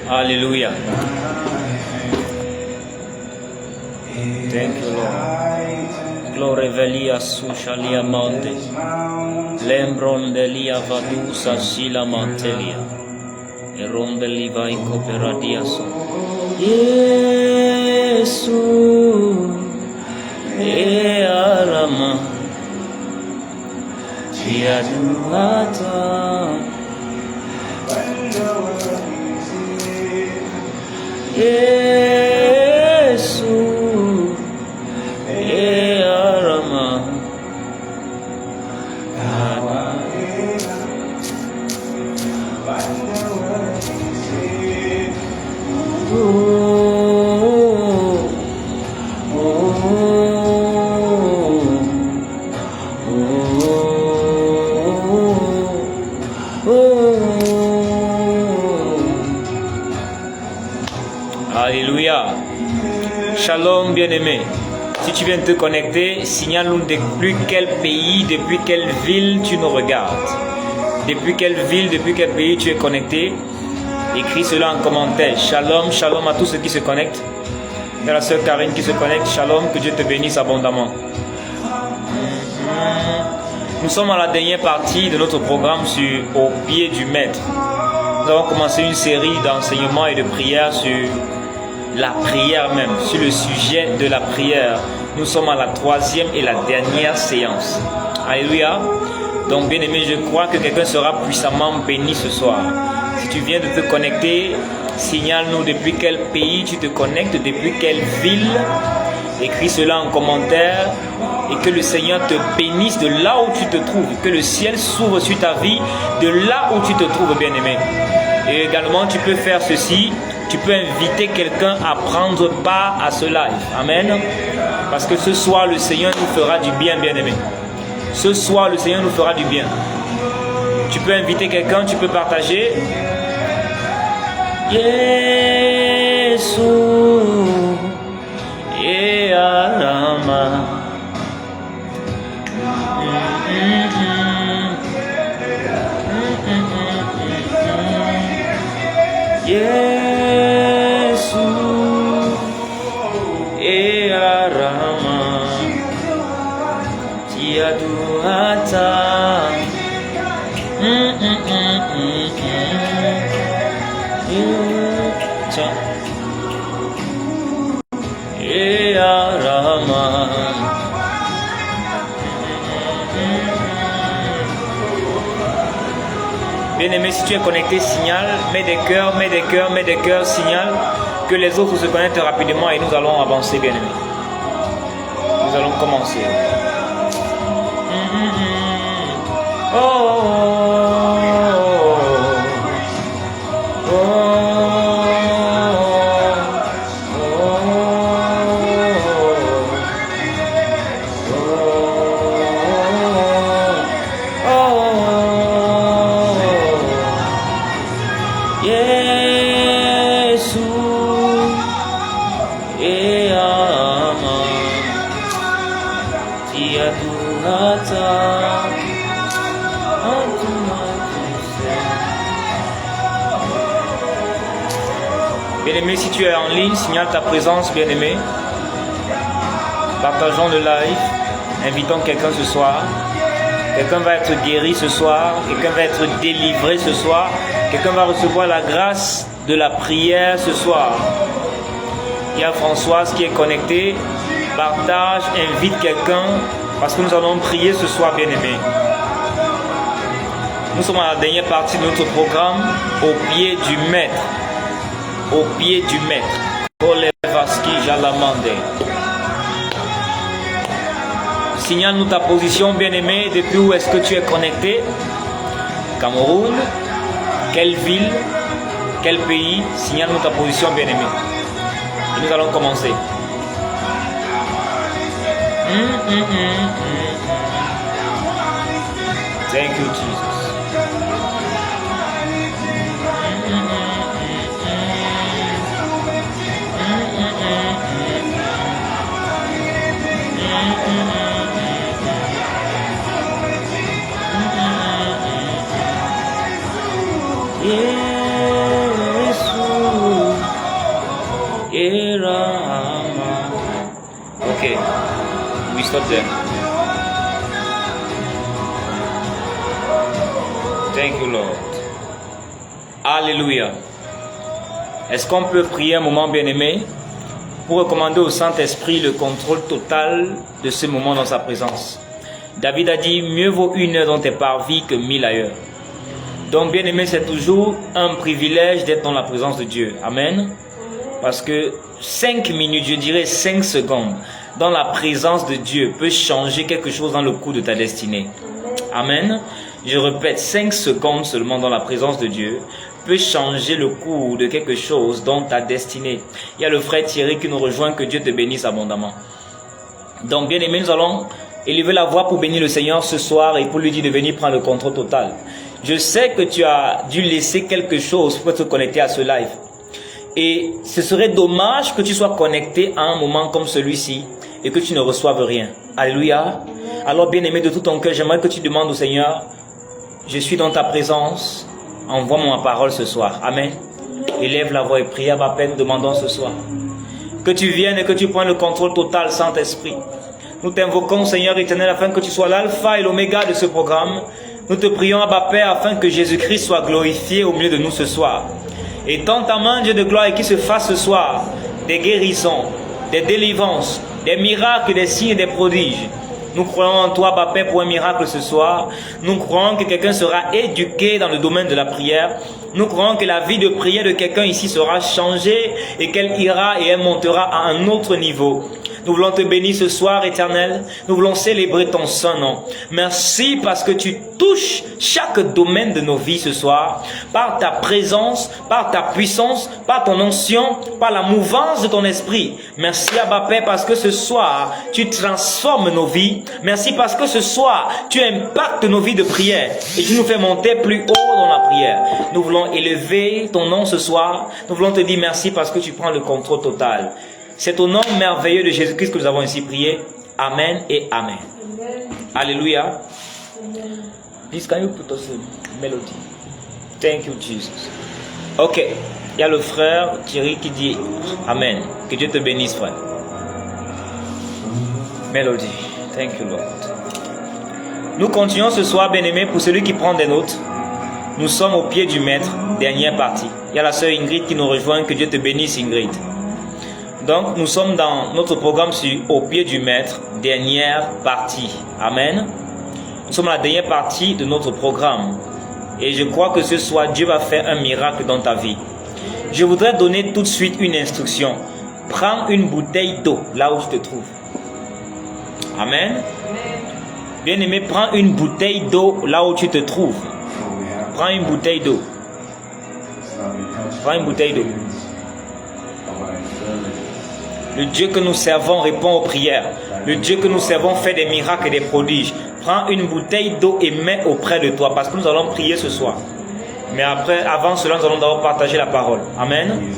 Alléluia. Thank you, Lord. Glory velia sushalia monte. Lembron delia vadusa sila mantelia. Eronde liva in cooperadiaso. Yesu. E arama. Tiaduata. Yesu, Arama, Alléluia. Shalom bien-aimé. Si tu viens de te connecter, signale-nous depuis quel pays, depuis quelle ville tu nous regardes. Depuis quelle ville, depuis quel pays tu es connecté. Écris cela en commentaire. Shalom, shalom à tous ceux qui se connectent. Et à la sœur Karine qui se connecte. Shalom, que Dieu te bénisse abondamment. Nous sommes à la dernière partie de notre programme sur Au pied du Maître. Nous avons commencé une série d'enseignements et de prières sur la prière même, sur le sujet de la prière. Nous sommes à la troisième et la dernière séance. Alléluia. Donc bien aimé, je crois que quelqu'un sera puissamment béni ce soir. Si tu viens de te connecter, signale-nous depuis quel pays tu te connectes, depuis quelle ville. Écris cela en commentaire et que le Seigneur te bénisse de là où tu te trouves. Que le ciel s'ouvre sur ta vie de là où tu te trouves, bien aimé. Et également, tu peux faire ceci. Tu peux inviter quelqu'un à prendre part à ce live. Amen. Parce que ce soir, le Seigneur nous fera du bien, bien-aimé. Ce soir, le Seigneur nous fera du bien. Tu peux inviter quelqu'un, tu peux partager. Yesu, Arama. Yesu, Arama, Tiaduata. Arama. Bien-aimé, si tu es connecté, signale, mets des cœurs, mets des cœurs, mets des cœurs, signale que les autres se connectent rapidement et nous allons avancer, bien-aimé. Nous allons commencer. Oh, oh, oh, Bien-aimé, si tu es en ligne, signale ta présence, bien-aimé. Partageons le live. Invitons quelqu'un ce soir. Quelqu'un va être guéri ce soir. Quelqu'un va être délivré ce soir. Quelqu'un va recevoir la grâce de la prière ce soir. Il y a Françoise qui est connectée. Partage, invite quelqu'un. Parce que nous allons prier ce soir, bien-aimé. Nous sommes à la dernière partie de notre programme. Au pied du Maître. Au pied du Maître. Signale-nous ta position, bien-aimé. Depuis où est-ce que tu es connecté? Cameroun? Quelle ville? Quel pays? Signale-nous ta position, bien-aimé. Et nous allons commencer. Thank you, Jesus. Yesu. Okay, we stop there. Thank you, Lord. Alléluia. Est-ce qu'on peut prier un moment, bien-aimé, pour recommander au Saint-Esprit le contrôle total de ce moment dans sa présence? David a dit, mieux vaut 1 heure dans tes parvis que 1000 ailleurs. Donc, bien-aimé, c'est toujours un privilège d'être dans la présence de Dieu. Amen. Parce que 5 minutes, je dirais 5 secondes, dans la présence de Dieu peut changer quelque chose dans le cours de ta destinée. Amen. Je répète, 5 secondes seulement dans la présence de Dieu peut changer le cours de quelque chose dans ta destinée. Il y a le frère Thierry qui nous rejoint, que Dieu te bénisse abondamment. Donc, bien aimé, nous allons élever la voix pour bénir le Seigneur ce soir et pour lui dire de venir prendre le contrôle total. Je sais que tu as dû laisser quelque chose pour te connecter à ce live. Et ce serait dommage que tu sois connecté à un moment comme celui-ci et que tu ne reçoives rien. Alléluia. Alors, bien aimé, de tout ton cœur, j'aimerais que tu demandes au Seigneur, je suis dans ta présence, envoie-moi ma parole ce soir. Amen. Élève la voix et prie à ma peine, demandons ce soir. Que tu viennes et que tu prennes le contrôle total, Saint-Esprit. Nous t'invoquons, Seigneur éternel, afin que tu sois l'alpha et l'oméga de ce programme. Nous te prions, Abba Père, afin que Jésus-Christ soit glorifié au milieu de nous ce soir. Et tends ta main, Dieu de gloire, et qu'il se fasse ce soir des guérisons, des délivrances, des miracles, des signes et des prodiges. Nous croyons en toi, Abba Père, pour un miracle ce soir. Nous croyons que quelqu'un sera éduqué dans le domaine de la prière. Nous croyons que la vie de prière de quelqu'un ici sera changée et qu'elle ira et elle montera à un autre niveau. Nous voulons te bénir ce soir, éternel. Nous voulons célébrer ton saint nom. Merci parce que tu touches chaque domaine de nos vies ce soir, par ta présence, par ta puissance, par ton onction, par la mouvance de ton esprit. Merci, Abba Père, parce que ce soir, tu transformes nos vies. Merci parce que ce soir, tu impactes nos vies de prière et tu nous fais monter plus haut dans la prière. Nous voulons élever ton nom ce soir. Nous voulons te dire merci parce que tu prends le contrôle total. C'est au nom merveilleux de Jésus-Christ que nous avons ainsi prié. Amen et Amen. Alléluia. Please, can you put us a melody? Thank you, Jesus. Ok. Il y a le frère Thierry qui dit Amen. Que Dieu te bénisse, frère. Melody. Thank you, Lord. Nous continuons ce soir, bien-aimé, pour celui qui prend des notes. Nous sommes au pied du maître, dernière partie. Il y a la sœur Ingrid qui nous rejoint. Que Dieu te bénisse, Ingrid. Donc, nous sommes dans notre programme sur Au pied du maître, dernière partie. Amen. Nous sommes à la dernière partie de notre programme. Et je crois que ce soir, Dieu va faire un miracle dans ta vie. Je voudrais donner tout de suite une instruction. Prends une bouteille d'eau là où tu te trouves. Amen. Bien-aimé, prends une bouteille d'eau là où tu te trouves. Prends une bouteille d'eau. Prends une bouteille d'eau. Le Dieu que nous servons répond aux prières. Le Dieu que nous servons fait des miracles et des prodiges. Prends une bouteille d'eau et mets auprès de toi parce que nous allons prier ce soir. Mais avant cela, nous allons d'abord partager la parole. Amen.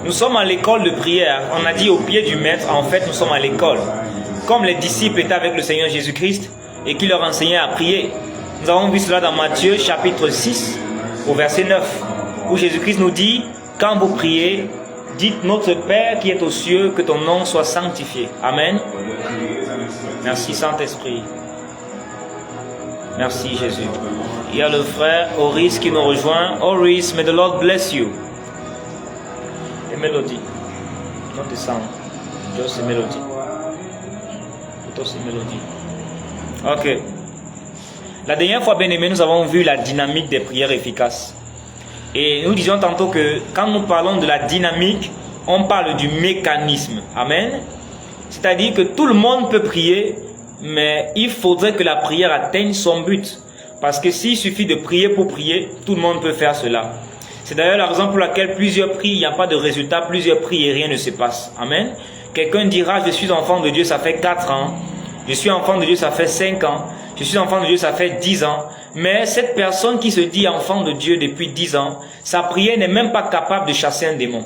Nous sommes à l'école de prière. On a dit au pied du maître. En fait, nous sommes à l'école. Comme les disciples étaient avec le Seigneur Jésus-Christ et qui leur enseignait à prier. Nous avons vu cela dans Matthieu chapitre 6 au verset 9 où Jésus-Christ nous dit, quand vous priez, dites notre Père qui est aux cieux, que ton nom soit sanctifié. Amen. Merci Saint-Esprit. Merci Jésus. Il y a le frère Horis qui nous rejoint. Horis, may the Lord bless you. A melody. Not the sound. Just a melody. Just a melody. Ok. La dernière fois, bien aimé, nous avons vu la dynamique des prières efficaces. Et nous disions tantôt que quand nous parlons de la dynamique, on parle du mécanisme. Amen. C'est-à-dire que tout le monde peut prier, mais il faudrait que la prière atteigne son but. Parce que s'il suffit de prier pour prier, tout le monde peut faire cela. C'est d'ailleurs la raison pour laquelle plusieurs prient, il n'y a pas de résultat, plusieurs prient et rien ne se passe. Amen. Quelqu'un dira, je suis enfant de Dieu, ça fait 4 ans. Je suis enfant de Dieu, ça fait 5 ans. Je suis enfant de Dieu, ça fait 10 ans. Mais cette personne qui se dit enfant de Dieu depuis 10 ans, sa prière n'est même pas capable de chasser un démon.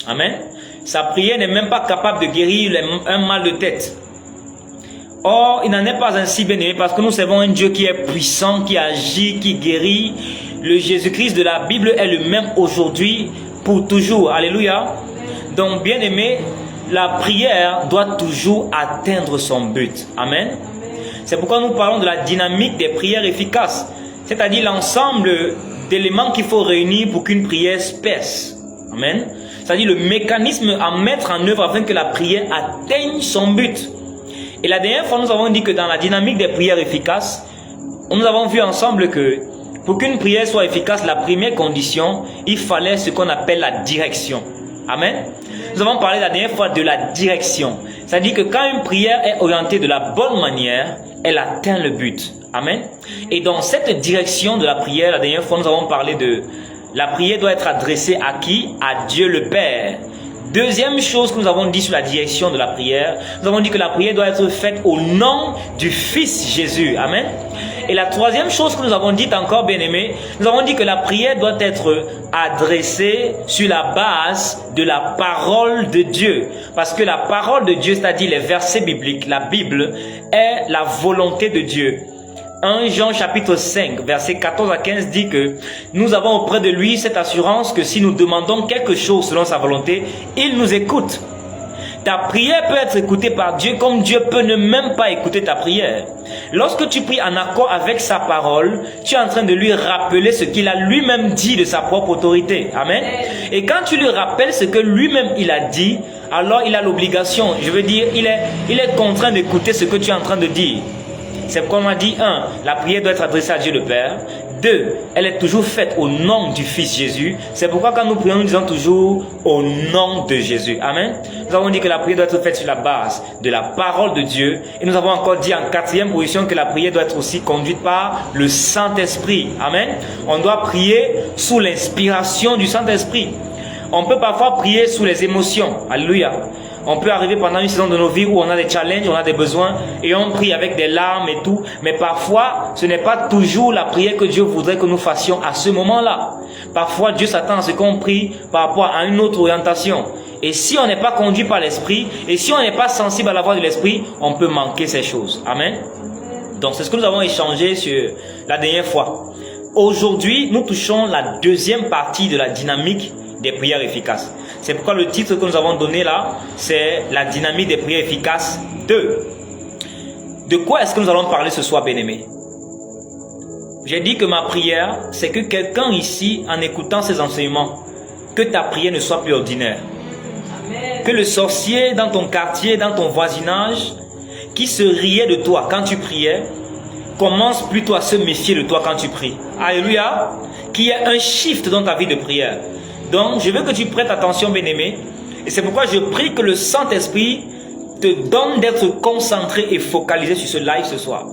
Amen. Sa prière n'est même pas capable de guérir un mal de tête. Or, il n'en est pas ainsi, bien aimé, parce que nous servons un Dieu qui est puissant, qui agit, qui guérit. Le Jésus-Christ de la Bible est le même aujourd'hui, pour toujours. Alléluia. Donc, bien aimé, la prière doit toujours atteindre son but. Amen. C'est pourquoi nous parlons de la dynamique des prières efficaces, c'est-à-dire l'ensemble d'éléments qu'il faut réunir pour qu'une prière perce. Amen. C'est-à-dire le mécanisme à mettre en œuvre afin que la prière atteigne son but. Et la dernière fois, nous avons dit que dans la dynamique des prières efficaces, nous avons vu ensemble que pour qu'une prière soit efficace, la première condition, il fallait ce qu'on appelle la direction. Amen. Nous avons parlé la dernière fois de la direction. C'est-à-dire que quand une prière est orientée de la bonne manière, elle atteint le but. Amen. Et dans cette direction de la prière, la dernière fois, nous avons parlé de la prière doit être adressée à qui? À Dieu le Père. Deuxième chose que nous avons dit sur la direction de la prière, nous avons dit que la prière doit être faite au nom du Fils Jésus. Amen. Et la troisième chose que nous avons dit encore, bien-aimés, nous avons dit que la prière doit être adressée sur la base de la parole de Dieu. Parce que la parole de Dieu, c'est-à-dire les versets bibliques, la Bible, est la volonté de Dieu. 1 Jean chapitre 5, versets 14 à 15 dit que nous avons auprès de lui cette assurance que si nous demandons quelque chose selon sa volonté, il nous écoute. Ta prière peut être écoutée par Dieu comme Dieu peut ne même pas écouter ta prière. Lorsque tu pries en accord avec sa parole, tu es en train de lui rappeler ce qu'il a lui-même dit de sa propre autorité. Amen. Et quand tu lui rappelles ce que lui-même il a dit, alors il a l'obligation, je veux dire, il est contraint d'écouter ce que tu es en train de dire. C'est pourquoi on a dit 1. La prière doit être adressée à Dieu le Père. 2. Elle est toujours faite au nom du Fils Jésus. C'est pourquoi quand nous prions, nous disons toujours au nom de Jésus. Amen. Nous avons dit que la prière doit être faite sur la base de la parole de Dieu. Et nous avons encore dit en quatrième position que la prière doit être aussi conduite par le Saint-Esprit. Amen. On doit prier sous l'inspiration du Saint-Esprit. On peut parfois prier sous les émotions. Alléluia. On peut arriver pendant une saison de nos vies où on a des challenges, on a des besoins et on prie avec des larmes et tout. Mais parfois, ce n'est pas toujours la prière que Dieu voudrait que nous fassions à ce moment-là. Parfois, Dieu s'attend à ce qu'on prie par rapport à une autre orientation. Et si on n'est pas conduit par l'Esprit, et si on n'est pas sensible à la voix de l'Esprit, on peut manquer ces choses. Amen. Donc, c'est ce que nous avons échangé sur la dernière fois. Aujourd'hui, nous touchons la deuxième partie de la dynamique des prières efficaces. C'est pourquoi le titre que nous avons donné là, c'est la dynamique des prières efficaces 2. De quoi est-ce que nous allons parler ce soir, bien-aimés? J'ai dit que ma prière, c'est que quelqu'un ici, en écoutant ces enseignements, que ta prière ne soit plus ordinaire. Amen. Que le sorcier dans ton quartier, dans ton voisinage, qui se riait de toi quand tu priais, commence plutôt à se méfier de toi quand tu pries. Alléluia. Qu'il y ait un shift dans ta vie de prière. Donc, je veux que tu prêtes attention, bien-aimé. Et c'est pourquoi je prie que le Saint-Esprit te donne d'être concentré et focalisé sur ce live ce soir.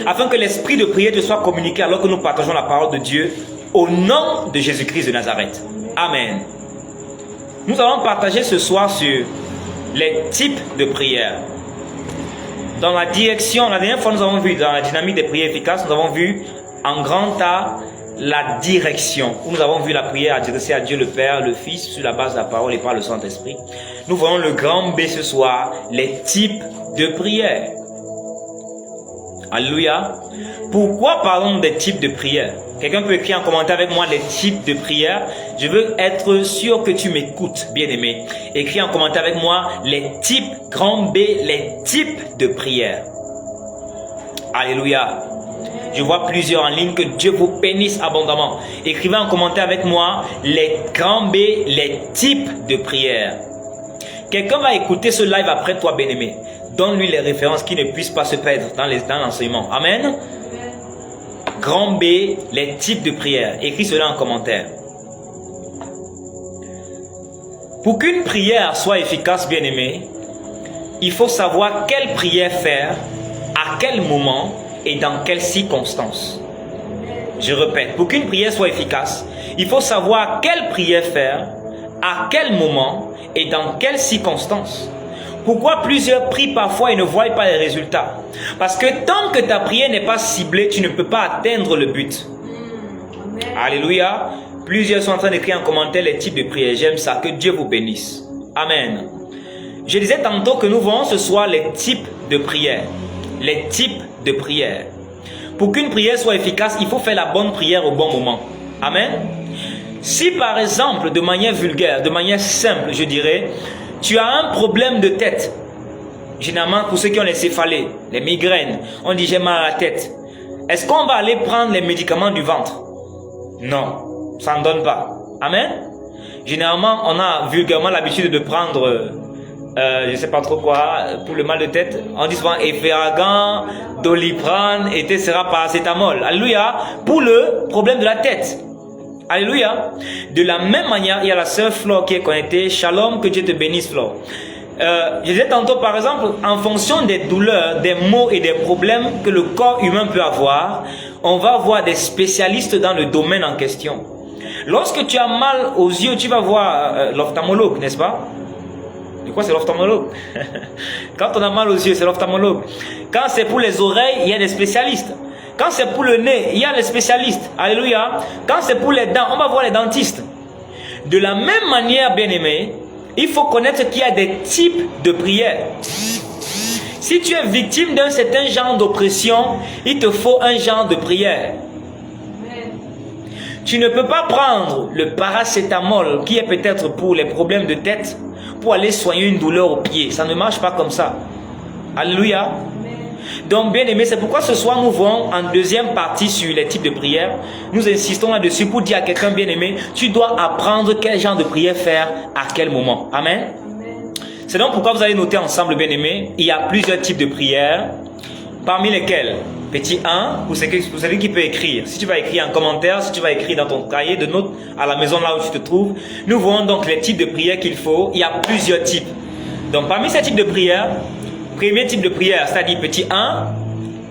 Afin que l'esprit de prière te soit communiqué alors que nous partageons la parole de Dieu au nom de Jésus-Christ de Nazareth. Amen. Nous allons partager ce soir sur les types de prières. Dans la direction, la dernière fois nous avons vu dans la dynamique des prières efficaces, nous avons vu en grand A la direction, où nous avons vu la prière adressée à Dieu le Père, le Fils, sur la base de la parole et par le Saint-Esprit. Nous voyons le grand B ce soir, les types de prières. Alléluia. Pourquoi parlons des types de prières? Quelqu'un peut écrire en commentaire avec moi les types de prières. Je veux être sûr que tu m'écoutes, bien-aimé. Écris en commentaire avec moi les types, grand B, les types de prières. Alléluia. Je vois plusieurs en ligne, que Dieu vous bénisse abondamment. Écrivez en commentaire avec moi les grands B, les types de prières. Quelqu'un va écouter ce live après toi, bien-aimé. Donne-lui les références qui ne puissent pas se perdre dans l'enseignement. Amen. Grand B, les types de prières. Écris cela en commentaire. Pour qu'une prière soit efficace, bien-aimé, il faut savoir quelle prière faire, à quel moment et dans quelles circonstances. Je répète, pour qu'une prière soit efficace, il faut savoir quelle prière faire, à quel moment et dans quelles circonstances. Pourquoi plusieurs prient parfois et ne voient pas les résultats? Parce que tant que ta prière n'est pas ciblée, tu ne peux pas atteindre le but. Alléluia. Plusieurs sont en train d'écrire en commentaire les types de prières. J'aime ça. Que Dieu vous bénisse. Amen. Je disais tantôt que nous voyons ce soir les types de prières. Les types de prières. Pour qu'une prière soit efficace, il faut faire la bonne prière au bon moment. Amen. Si par exemple, de manière vulgaire, de manière simple, je dirais, tu as un problème de tête. Généralement, pour ceux qui ont les céphalées, les migraines, on dit j'ai mal à la tête. Est-ce qu'on va aller prendre les médicaments du ventre? Non, ça ne donne pas. Amen. Généralement, on a vulgairement l'habitude de prendre, je ne sais pas trop quoi, pour le mal de tête. On dit souvent Efferalgan, Doliprane, etc. paracétamol. Alléluia. Pour le problème de la tête. Alléluia. De la même manière, il y a la sœur Flore qui est connectée. Shalom, que Dieu te bénisse, Flore. Je disais tantôt, par exemple, en fonction des douleurs, des maux et des problèmes que le corps humain peut avoir, on va voir des spécialistes dans le domaine en question. Lorsque tu as mal aux yeux, tu vas voir l'ophtalmologue, n'est-ce pas? De quoi c'est l'ophtalmologue? Quand on a mal aux yeux, c'est l'ophtalmologue. Quand c'est pour les oreilles, il y a des spécialistes. Quand c'est pour le nez, il y a les spécialistes. Alléluia. Quand c'est pour les dents, on va voir les dentistes. De la même manière, bien-aimé, il faut connaître qu'il y a des types de prières. Si tu es victime d'un certain genre d'oppression, il te faut un genre de prière. Tu ne peux pas prendre le paracétamol qui est peut-être pour les problèmes de tête pour aller soigner une douleur au pied. Ça ne marche pas comme ça. Alléluia. Donc, bien aimé, c'est pourquoi ce soir nous voyons en deuxième partie sur les types de prières. Nous insistons là-dessus pour dire à quelqu'un bien aimé, tu dois apprendre quel genre de prière faire à quel moment. Amen. C'est donc pourquoi vous allez noter ensemble, bien aimé, il y a plusieurs types de prières, parmi lesquels, petit 1, pour celui qui peut écrire. Si tu vas écrire en commentaire, si tu vas écrire dans ton cahier de notes à la maison là où tu te trouves, nous voyons donc les types de prières qu'il faut. Il y a plusieurs types. Donc, parmi ces types de prières, premier type de prière, c'est-à-dire petit 1,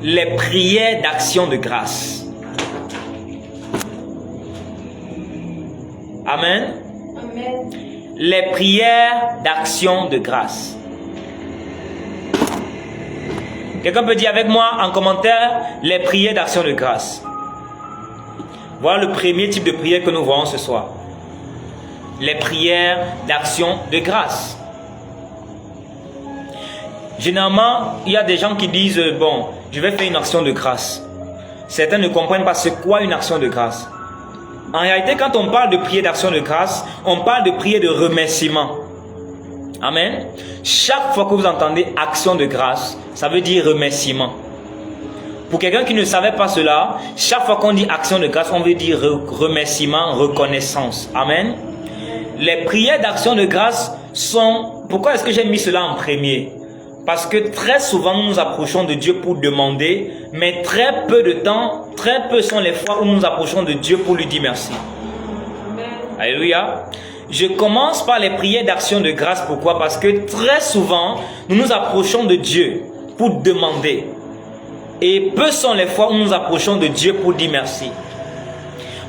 les prières d'action de grâce. Amen. Amen. Les prières d'action de grâce. Quelqu'un peut dire avec moi en commentaire les prières d'action de grâce. Voilà le premier type de prière que nous voyons ce soir. Les prières d'action de grâce. Généralement, il y a des gens qui disent, bon, je vais faire une action de grâce. Certains ne comprennent pas c'est quoi une action de grâce. En réalité, quand on parle de prière d'action de grâce, on parle de prière de remerciement. Amen. Chaque fois que vous entendez action de grâce, ça veut dire remerciement. Pour quelqu'un qui ne savait pas cela, chaque fois qu'on dit action de grâce, on veut dire remerciement, reconnaissance. Amen. Les prières d'action de grâce sont... Pourquoi est-ce que j'ai mis cela en premier? Parce que très souvent, nous nous approchons de Dieu pour demander, mais très peu de temps, très peu sont les fois où nous nous approchons de Dieu pour lui dire merci. Amen. Alléluia. Je commence par les prières d'action de grâce. Pourquoi? Parce que très souvent, nous nous approchons de Dieu pour demander. Et peu sont les fois où nous nous approchons de Dieu pour dire merci.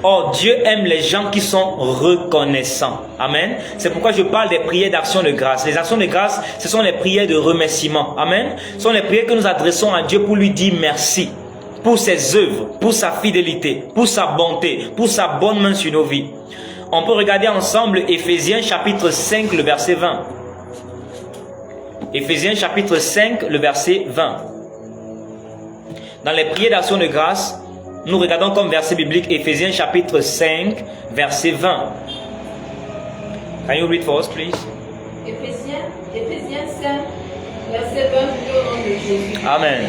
Or, Dieu aime les gens qui sont reconnaissants. Amen. C'est pourquoi je parle des prières d'action de grâce. Les actions de grâce, ce sont les prières de remerciement. Amen. Ce sont les prières que nous adressons à Dieu pour lui dire merci. Pour ses œuvres, pour sa fidélité, pour sa bonté, pour sa bonne main sur nos vies. On peut regarder ensemble Éphésiens chapitre 5, le verset 20. Éphésiens chapitre 5, le verset 20. Dans les prières d'action de grâce, nous regardons comme verset biblique Éphésiens chapitre 5, verset 20. Can you read for us, please? Éphésiens 5, verset 20, au nom de Jésus. Amen.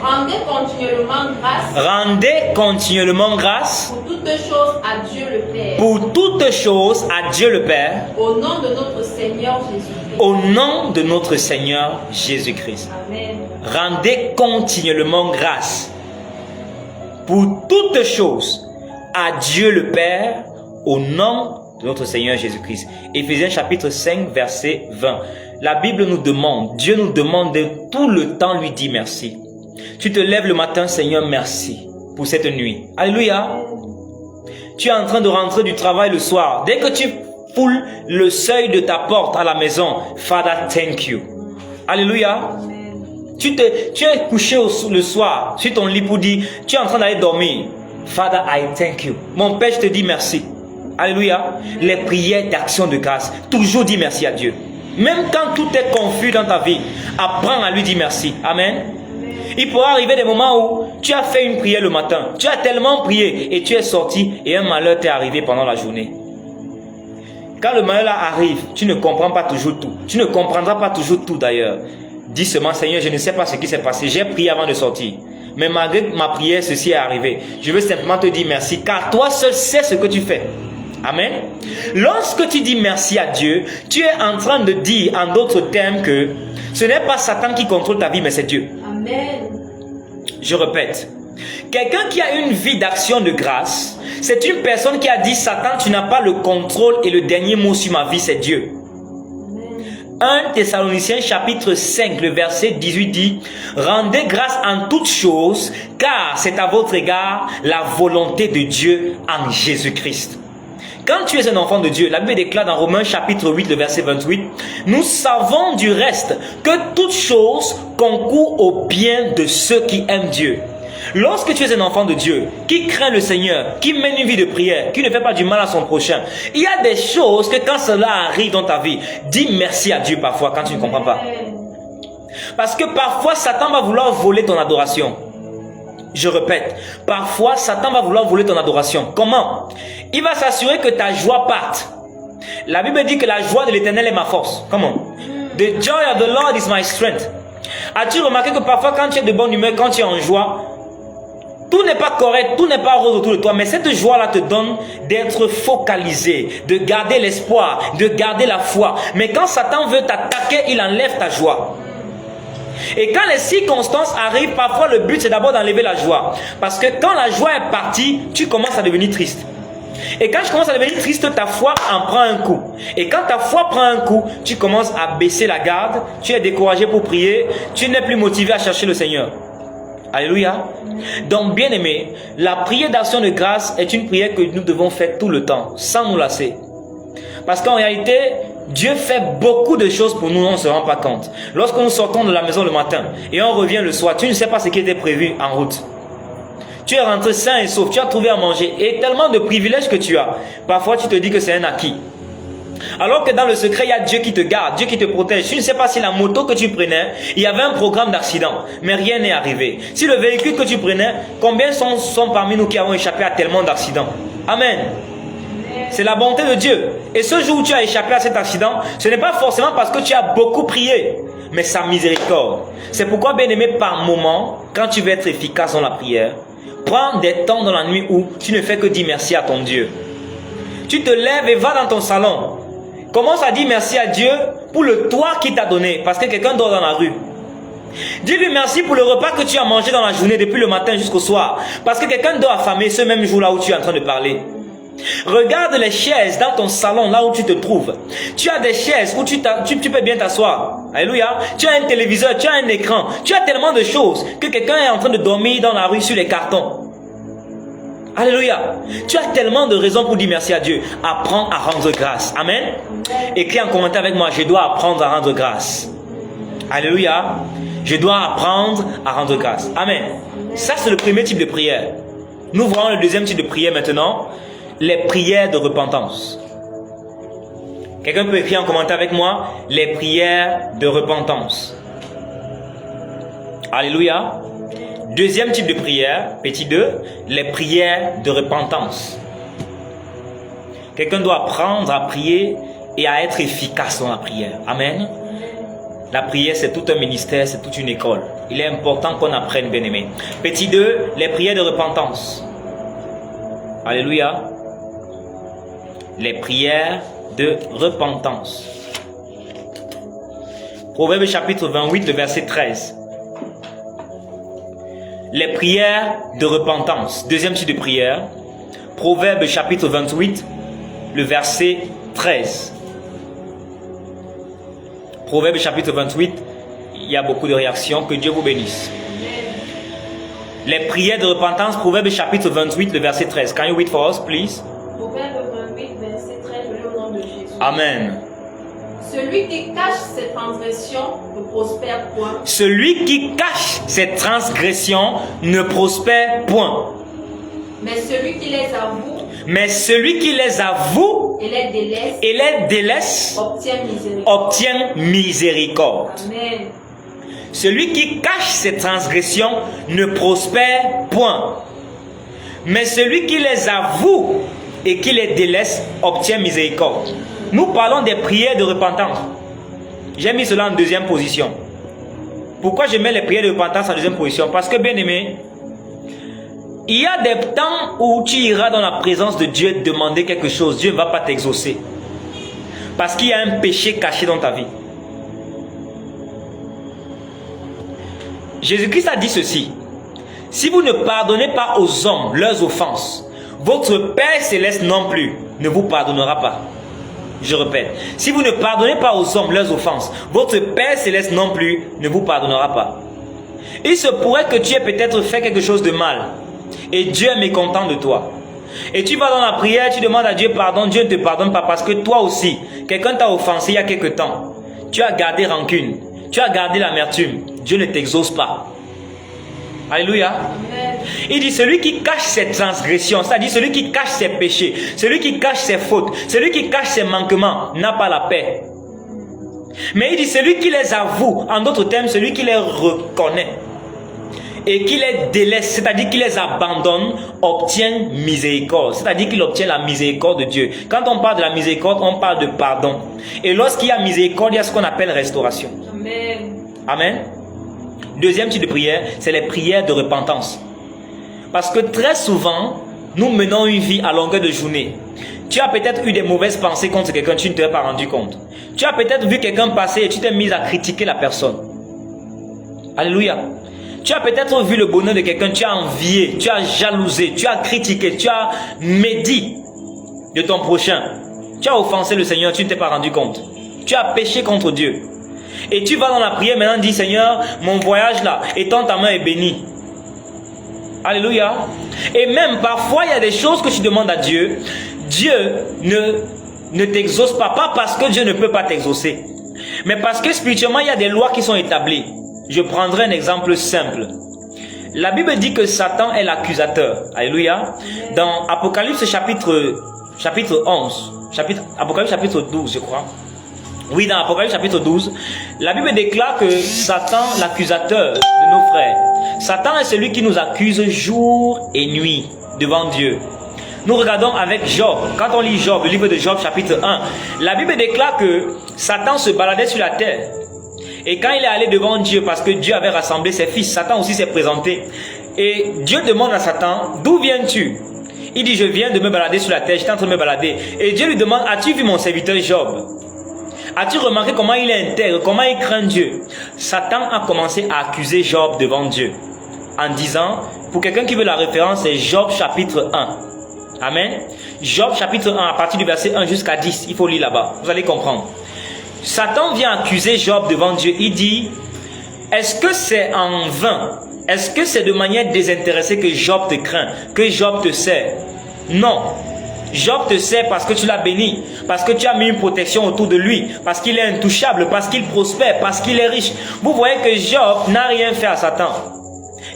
Rendez continuellement grâce. Rendez continuellement grâce. Pour toutes choses à Dieu le Père. Pour toutes choses à Dieu le Père. Au nom de notre Seigneur Jésus-Christ. Au nom de notre Seigneur Jésus-Christ. Amen. Rendez continuellement grâce. Pour toutes choses à Dieu le Père. Au nom de notre Seigneur Jésus-Christ. Éphésiens chapitre 5, verset 20. La Bible nous demande, Dieu nous demande de tout le temps lui dire merci. Tu te lèves le matin, Seigneur, merci pour cette nuit. Alléluia. Tu es en train de rentrer du travail le soir. Dès que tu foules le seuil de ta porte à la maison, Father, thank you. Alléluia. Tu es couché le soir sur ton lit pour dire, tu es en train d'aller dormir. Father, I thank you. Mon Père, je te dis merci. Alléluia. Les prières d'action de grâce. Toujours dis merci à Dieu. Même quand tout est confus dans ta vie, apprends à lui dire merci. Amen. Il pourra arriver des moments où tu as fait une prière le matin. Tu as tellement prié et tu es sorti et un malheur t'est arrivé pendant la journée. Quand le malheur arrive, tu ne comprends pas toujours tout. Tu ne comprendras pas toujours tout d'ailleurs. Dis seulement, Seigneur, je ne sais pas ce qui s'est passé. J'ai prié avant de sortir. Mais malgré ma prière, ceci est arrivé. Je veux simplement te dire merci, car toi seul sais ce que tu fais. Amen. Lorsque tu dis merci à Dieu, tu es en train de dire en d'autres termes que ce n'est pas Satan qui contrôle ta vie, mais c'est Dieu. Amen. Je répète. Quelqu'un qui a une vie d'action de grâce, c'est une personne qui a dit, Satan, tu n'as pas le contrôle et le dernier mot sur ma vie, c'est Dieu. 1 Thessaloniciens chapitre 5, le verset 18 dit, rendez grâce en toutes choses, car c'est à votre égard la volonté de Dieu en Jésus-Christ. Quand tu es un enfant de Dieu, la Bible déclare dans Romains chapitre 8, le verset 28, nous savons du reste que toutes choses concourent au bien de ceux qui aiment Dieu. Lorsque tu es un enfant de Dieu, qui craint le Seigneur, qui mène une vie de prière, qui ne fait pas du mal à son prochain, il y a des choses que quand cela arrive dans ta vie, dis merci à Dieu parfois quand tu ne comprends pas. Parce que parfois Satan va vouloir voler ton adoration. Je répète, parfois Satan va vouloir voler ton adoration. Comment? Il va s'assurer que ta joie parte. La Bible dit que la joie de l'Éternel est ma force. Comment? The joy of the Lord is my strength. As-tu remarqué que parfois quand tu es de bonne humeur, quand tu es en joie, tout n'est pas correct, tout n'est pas rose autour de toi, mais cette joie-là te donne d'être focalisé, de garder l'espoir, de garder la foi. Mais quand Satan veut t'attaquer, il enlève ta joie. Et quand les circonstances arrivent, parfois le but c'est d'abord d'enlever la joie. Parce que quand la joie est partie, tu commences à devenir triste. Et quand tu commences à devenir triste, ta foi en prend un coup. Et quand ta foi prend un coup, tu commences à baisser la garde, tu es découragé pour prier, tu n'es plus motivé à chercher le Seigneur. Alléluia. Donc bien aimé, la prière d'action de grâce est une prière que nous devons faire tout le temps, sans nous lasser. Parce qu'en réalité, Dieu fait beaucoup de choses pour nous, on ne se rend pas compte. Lorsque nous sortons de la maison le matin et on revient le soir, tu ne sais pas ce qui était prévu en route. Tu es rentré sain et sauf, tu as trouvé à manger et tellement de privilèges que tu as. Parfois tu te dis que c'est un acquis. Alors que dans le secret, il y a Dieu qui te garde, Dieu qui te protège. Tu ne sais pas si la moto que tu prenais, il y avait un programme d'accident, mais rien n'est arrivé. Si le véhicule que tu prenais, combien sont parmi nous qui avons échappé à tellement d'accidents? Amen. C'est la bonté de Dieu. Et ce jour où tu as échappé à cet accident, ce n'est pas forcément parce que tu as beaucoup prié, mais sa miséricorde. C'est pourquoi, bien aimé, par moment, quand tu veux être efficace dans la prière, prends des temps dans la nuit où tu ne fais que dire merci à ton Dieu. Tu te lèves et vas dans ton salon. Commence à dire merci à Dieu pour le toit qu'il t'a donné, parce que quelqu'un dort dans la rue. Dis-lui merci pour le repas que tu as mangé dans la journée depuis le matin jusqu'au soir, parce que quelqu'un dort affamé ce même jour-là où tu es en train de parler. Regarde les chaises dans ton salon, là où tu te trouves. Tu as des chaises où tu peux bien t'asseoir. Alléluia. Tu as un téléviseur, tu as un écran. Tu as tellement de choses que quelqu'un est en train de dormir dans la rue sur les cartons. Alléluia. Tu as tellement de raisons pour dire merci à Dieu. Apprends à rendre grâce. Amen. Écris en commentaire avec moi, je dois apprendre à rendre grâce. Alléluia. Je dois apprendre à rendre grâce. Amen. Ça, c'est le premier type de prière. Nous voyons le deuxième type de prière maintenant. Les prières de repentance. Quelqu'un peut écrire en commentaire avec moi, les prières de repentance. Alléluia. Deuxième type de prière, petit 2, les prières de repentance. Quelqu'un doit apprendre à prier et à être efficace dans la prière. Amen. La prière, c'est tout un ministère, c'est toute une école. Il est important qu'on apprenne, bien aimé. Petit 2, les prières de repentance. Alléluia. Les prières de repentance. Proverbe chapitre 28, le verset 13. Les prières de repentance. Deuxième type de prière. Proverbe chapitre 28, le verset 13. Proverbe chapitre 28, il y a beaucoup de réactions. Que Dieu vous bénisse. Les prières de repentance. Proverbe chapitre 28, le verset 13. Can you read for us, please? Proverbe 28, verset 13, au nom de Jésus. Amen. Celui qui cache ses transgressions ne prospère point. Celui qui cache ses transgressions ne prospère point. Mais celui qui les avoue et les délaisse obtient miséricorde. Amen. Celui qui cache ses transgressions ne prospère point. Mais celui qui les avoue et qui les délaisse obtient miséricorde. nous parlons des prières de repentance. J'ai mis cela en deuxième position. Pourquoi je mets les prières de repentance en deuxième position? Parce que, bien aimé, il y a des temps où tu iras dans la présence de Dieu demander quelque chose. Dieu ne va pas t'exaucer. Parce qu'il y a un péché caché dans ta vie. Jésus-Christ a dit ceci. Si vous ne pardonnez pas aux hommes leurs offenses, votre Père Céleste non plus ne vous pardonnera pas. Je répète, si vous ne pardonnez pas aux hommes leurs offenses, votre Père Céleste non plus ne vous pardonnera pas. Il se pourrait que tu aies peut-être fait quelque chose de mal et Dieu est mécontent de toi. Et tu vas dans la prière, tu demandes à Dieu pardon, Dieu ne te pardonne pas parce que toi aussi, quelqu'un t'a offensé il y a quelque temps. Tu as gardé rancune, tu as gardé l'amertume, Dieu ne t'exauce pas. Alléluia. Amen. Il dit celui qui cache ses transgressions, c'est-à-dire celui qui cache ses péchés, celui qui cache ses fautes, celui qui cache ses manquements n'a pas la paix. Mais il dit celui qui les avoue, en d'autres termes, celui qui les reconnaît et qui les délaisse, c'est-à-dire qui les abandonne, obtient miséricorde, c'est-à-dire qu'il obtient la miséricorde de Dieu. Quand on parle de la miséricorde, on parle de pardon. Et lorsqu'il y a miséricorde, il y a ce qu'on appelle restauration. Amen. Amen. Deuxième type de prière, c'est les prières de repentance. Parce que très souvent, nous menons une vie à longueur de journée. Tu as peut-être eu des mauvaises pensées contre quelqu'un, tu ne t'es pas rendu compte. Tu as peut-être vu quelqu'un passer et tu t'es mis à critiquer la personne. Alléluia. Tu as peut-être vu le bonheur de quelqu'un, tu as envié, tu as jalousé, tu as critiqué, tu as médit de ton prochain. Tu as offensé le Seigneur, tu ne t'es pas rendu compte. Tu as péché contre Dieu. Et tu vas dans la prière maintenant, dis Seigneur, mon voyage là, étends ta main est béni. Alléluia. Et même parfois, il y a des choses que tu demandes à Dieu. Dieu ne t'exauce pas. Pas parce que Dieu ne peut pas t'exaucer. Mais parce que spirituellement, il y a des lois qui sont établies. Je prendrai un exemple simple. La Bible dit que Satan est l'accusateur. Alléluia. Dans Apocalypse chapitre 11, Apocalypse chapitre 12, je crois. Oui, dans Apocalypse chapitre 12, la Bible déclare que Satan, l'accusateur de nos frères, Satan est celui qui nous accuse jour et nuit devant Dieu. Nous regardons avec Job, quand on lit Job, le livre de Job chapitre 1, la Bible déclare que Satan se baladait sur la terre. Et quand il est allé devant Dieu, parce que Dieu avait rassemblé ses fils, Satan aussi s'est présenté. Et Dieu demande à Satan, d'où viens-tu? Il dit, je viens de me balader sur la terre, j'étais en train de me balader. Et Dieu lui demande, as-tu vu mon serviteur Job? As-tu remarqué comment il est intègre, comment il craint Dieu? Satan a commencé à accuser Job devant Dieu en disant, pour quelqu'un qui veut la référence, c'est Job chapitre 1. Amen. Job chapitre 1, à partir du verset 1 jusqu'à 10, il faut lire là-bas, vous allez comprendre. Satan vient accuser Job devant Dieu, il dit, est-ce que c'est en vain? Est-ce que c'est de manière désintéressée que Job te craint, que Job te sert? Non. Job te sert parce que tu l'as béni, parce que tu as mis une protection autour de lui, parce qu'il est intouchable, parce qu'il prospère, parce qu'il est riche. Vous voyez que Job n'a rien fait à Satan.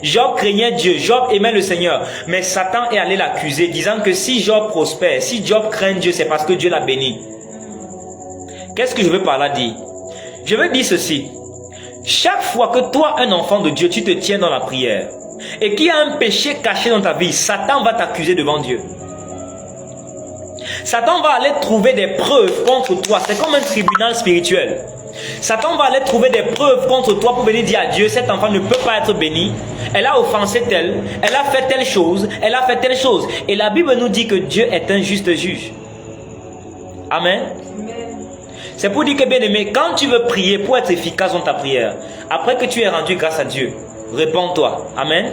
Job craignait Dieu, Job aimait le Seigneur, mais Satan est allé l'accuser, disant que si Job prospère, si Job craint Dieu, c'est parce que Dieu l'a béni. Qu'est-ce que je veux par là dire? Je veux dire ceci. Chaque fois que toi, un enfant de Dieu, tu te tiens dans la prière, et qu'il y a un péché caché dans ta vie, Satan va t'accuser devant Dieu. Satan va aller trouver des preuves contre toi. C'est comme un tribunal spirituel. Satan va aller trouver des preuves contre toi pour venir dire à Dieu, cet enfant ne peut pas être béni. Elle a offensé tel, elle a fait telle chose, elle a fait telle chose. Et la Bible nous dit que Dieu est un juste juge. Amen. C'est pour dire que, bien aimé, quand tu veux prier pour être efficace dans ta prière, après que tu aies rendu grâce à Dieu, réponds-toi. Amen.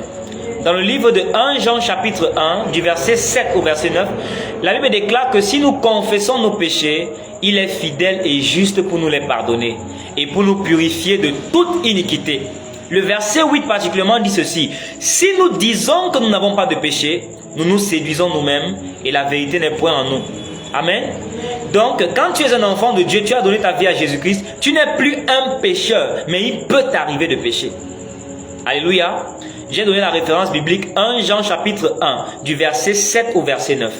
Dans le livre de 1 Jean chapitre 1, du verset 7 au verset 9, la Bible déclare que si nous confessons nos péchés, il est fidèle et juste pour nous les pardonner et pour nous purifier de toute iniquité. Le verset 8 particulièrement dit ceci: si nous disons que nous n'avons pas de péché, nous nous séduisons nous-mêmes et la vérité n'est point en nous. Amen. Donc, quand tu es un enfant de Dieu, tu as donné ta vie à Jésus-Christ, tu n'es plus un pécheur, mais il peut t'arriver de pécher. Alléluia. J'ai donné la référence biblique 1 Jean chapitre 1, du verset 7 au verset 9.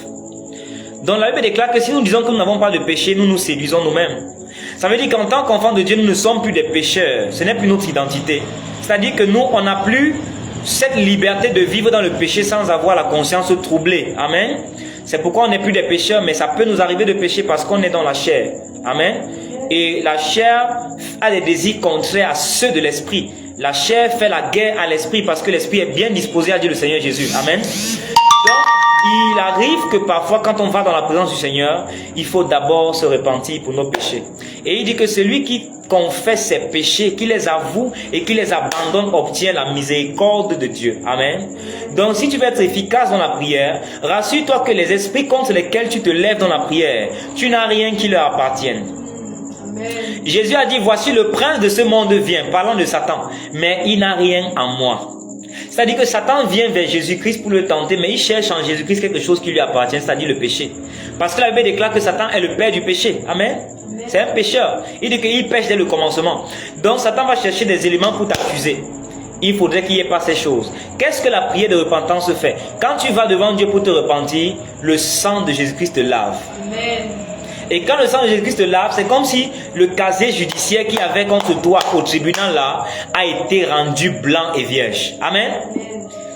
Donc la Bible déclare que si nous disons que nous n'avons pas de péché, nous nous séduisons nous-mêmes. Ça veut dire qu'en tant qu'enfants de Dieu, nous ne sommes plus des pécheurs. Ce n'est plus notre identité. C'est-à-dire que nous, on n'a plus cette liberté de vivre dans le péché sans avoir la conscience troublée. Amen. C'est pourquoi on n'est plus des pécheurs, mais ça peut nous arriver de pécher parce qu'on est dans la chair. Amen. Et la chair a des désirs contraires à ceux de l'esprit. La chair fait la guerre à l'esprit parce que l'esprit est bien disposé à dire le Seigneur Jésus. Amen. Donc, il arrive que parfois, quand on va dans la présence du Seigneur, il faut d'abord se repentir pour nos péchés. Et il dit que celui qui confesse ses péchés, qui les avoue et qui les abandonne, obtient la miséricorde de Dieu. Amen. Donc, si tu veux être efficace dans la prière, rassure-toi que les esprits contre lesquels tu te lèves dans la prière, tu n'as rien qui leur appartienne. Jésus a dit, voici le prince de ce monde vient, parlant de Satan, mais il n'a rien en moi. C'est-à-dire que Satan vient vers Jésus-Christ pour le tenter, mais il cherche en Jésus-Christ quelque chose qui lui appartient, c'est-à-dire le péché. Parce que la Bible déclare que Satan est le père du péché. Amen. C'est un pécheur. Il dit qu'il pêche dès le commencement. Donc Satan va chercher des éléments pour t'accuser. Il faudrait qu'il n'y ait pas ces choses. Qu'est-ce que la prière de repentance fait? Quand tu vas devant Dieu pour te repentir, le sang de Jésus-Christ te lave. Amen. Et quand le sang de Jésus-Christ te lave, c'est comme si le casier judiciaire qu'il y avait contre toi au tribunal là a été rendu blanc et vierge. Amen.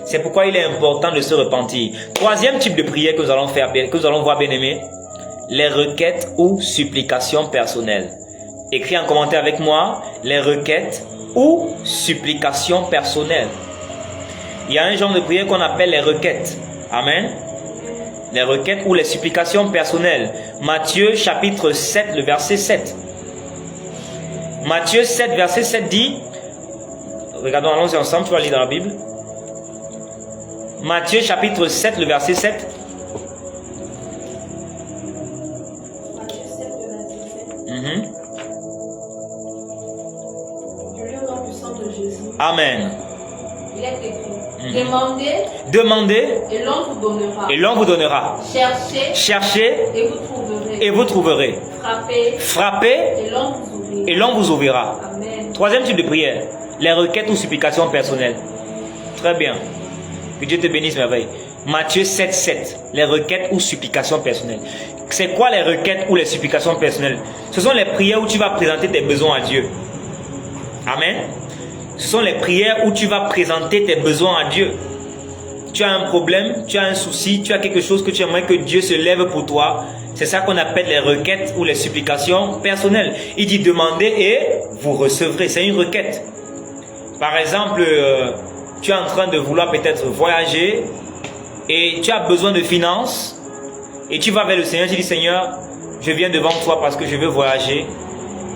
C'est pourquoi il est important de se repentir. Troisième type de prière que nous allons faire, que nous allons voir, bien aimé, les requêtes ou supplications personnelles. Écris en commentaire avec moi, les requêtes ou supplications personnelles. Il y a un genre de prière qu'on appelle les requêtes. Amen. Les requêtes ou les supplications personnelles. Matthieu chapitre 7, le verset 7. Matthieu 7, verset 7 dit, regardons, allons-y ensemble, tu vas lire dans la Bible. Matthieu chapitre 7, le verset 7. Matthieu 7, le verset 7. Je lis au nom puissant de Jésus. Amen. Il est écrit. Demandez et l'on vous donnera. Et l'on vous donnera. Cherchez et vous trouverez. Frappez et l'on vous ouvrira. Amen. Troisième type de prière, les requêtes ou supplications personnelles. Très bien. Que Dieu te bénisse merveille. Matthieu 7, 7. Les requêtes ou supplications personnelles. C'est quoi les requêtes ou les supplications personnelles? Ce sont les prières où tu vas présenter tes besoins à Dieu. Amen. Ce sont les prières où tu vas présenter tes besoins à Dieu. Tu as un problème, tu as un souci, tu as quelque chose que tu aimerais que Dieu se lève pour toi. C'est ça qu'on appelle les requêtes ou les supplications personnelles. Il dit demandez et vous recevrez. C'est une requête. Par exemple, tu es en train de vouloir peut-être voyager et tu as besoin de finances et tu vas vers le Seigneur, tu dis Seigneur, je viens devant toi parce que je veux voyager.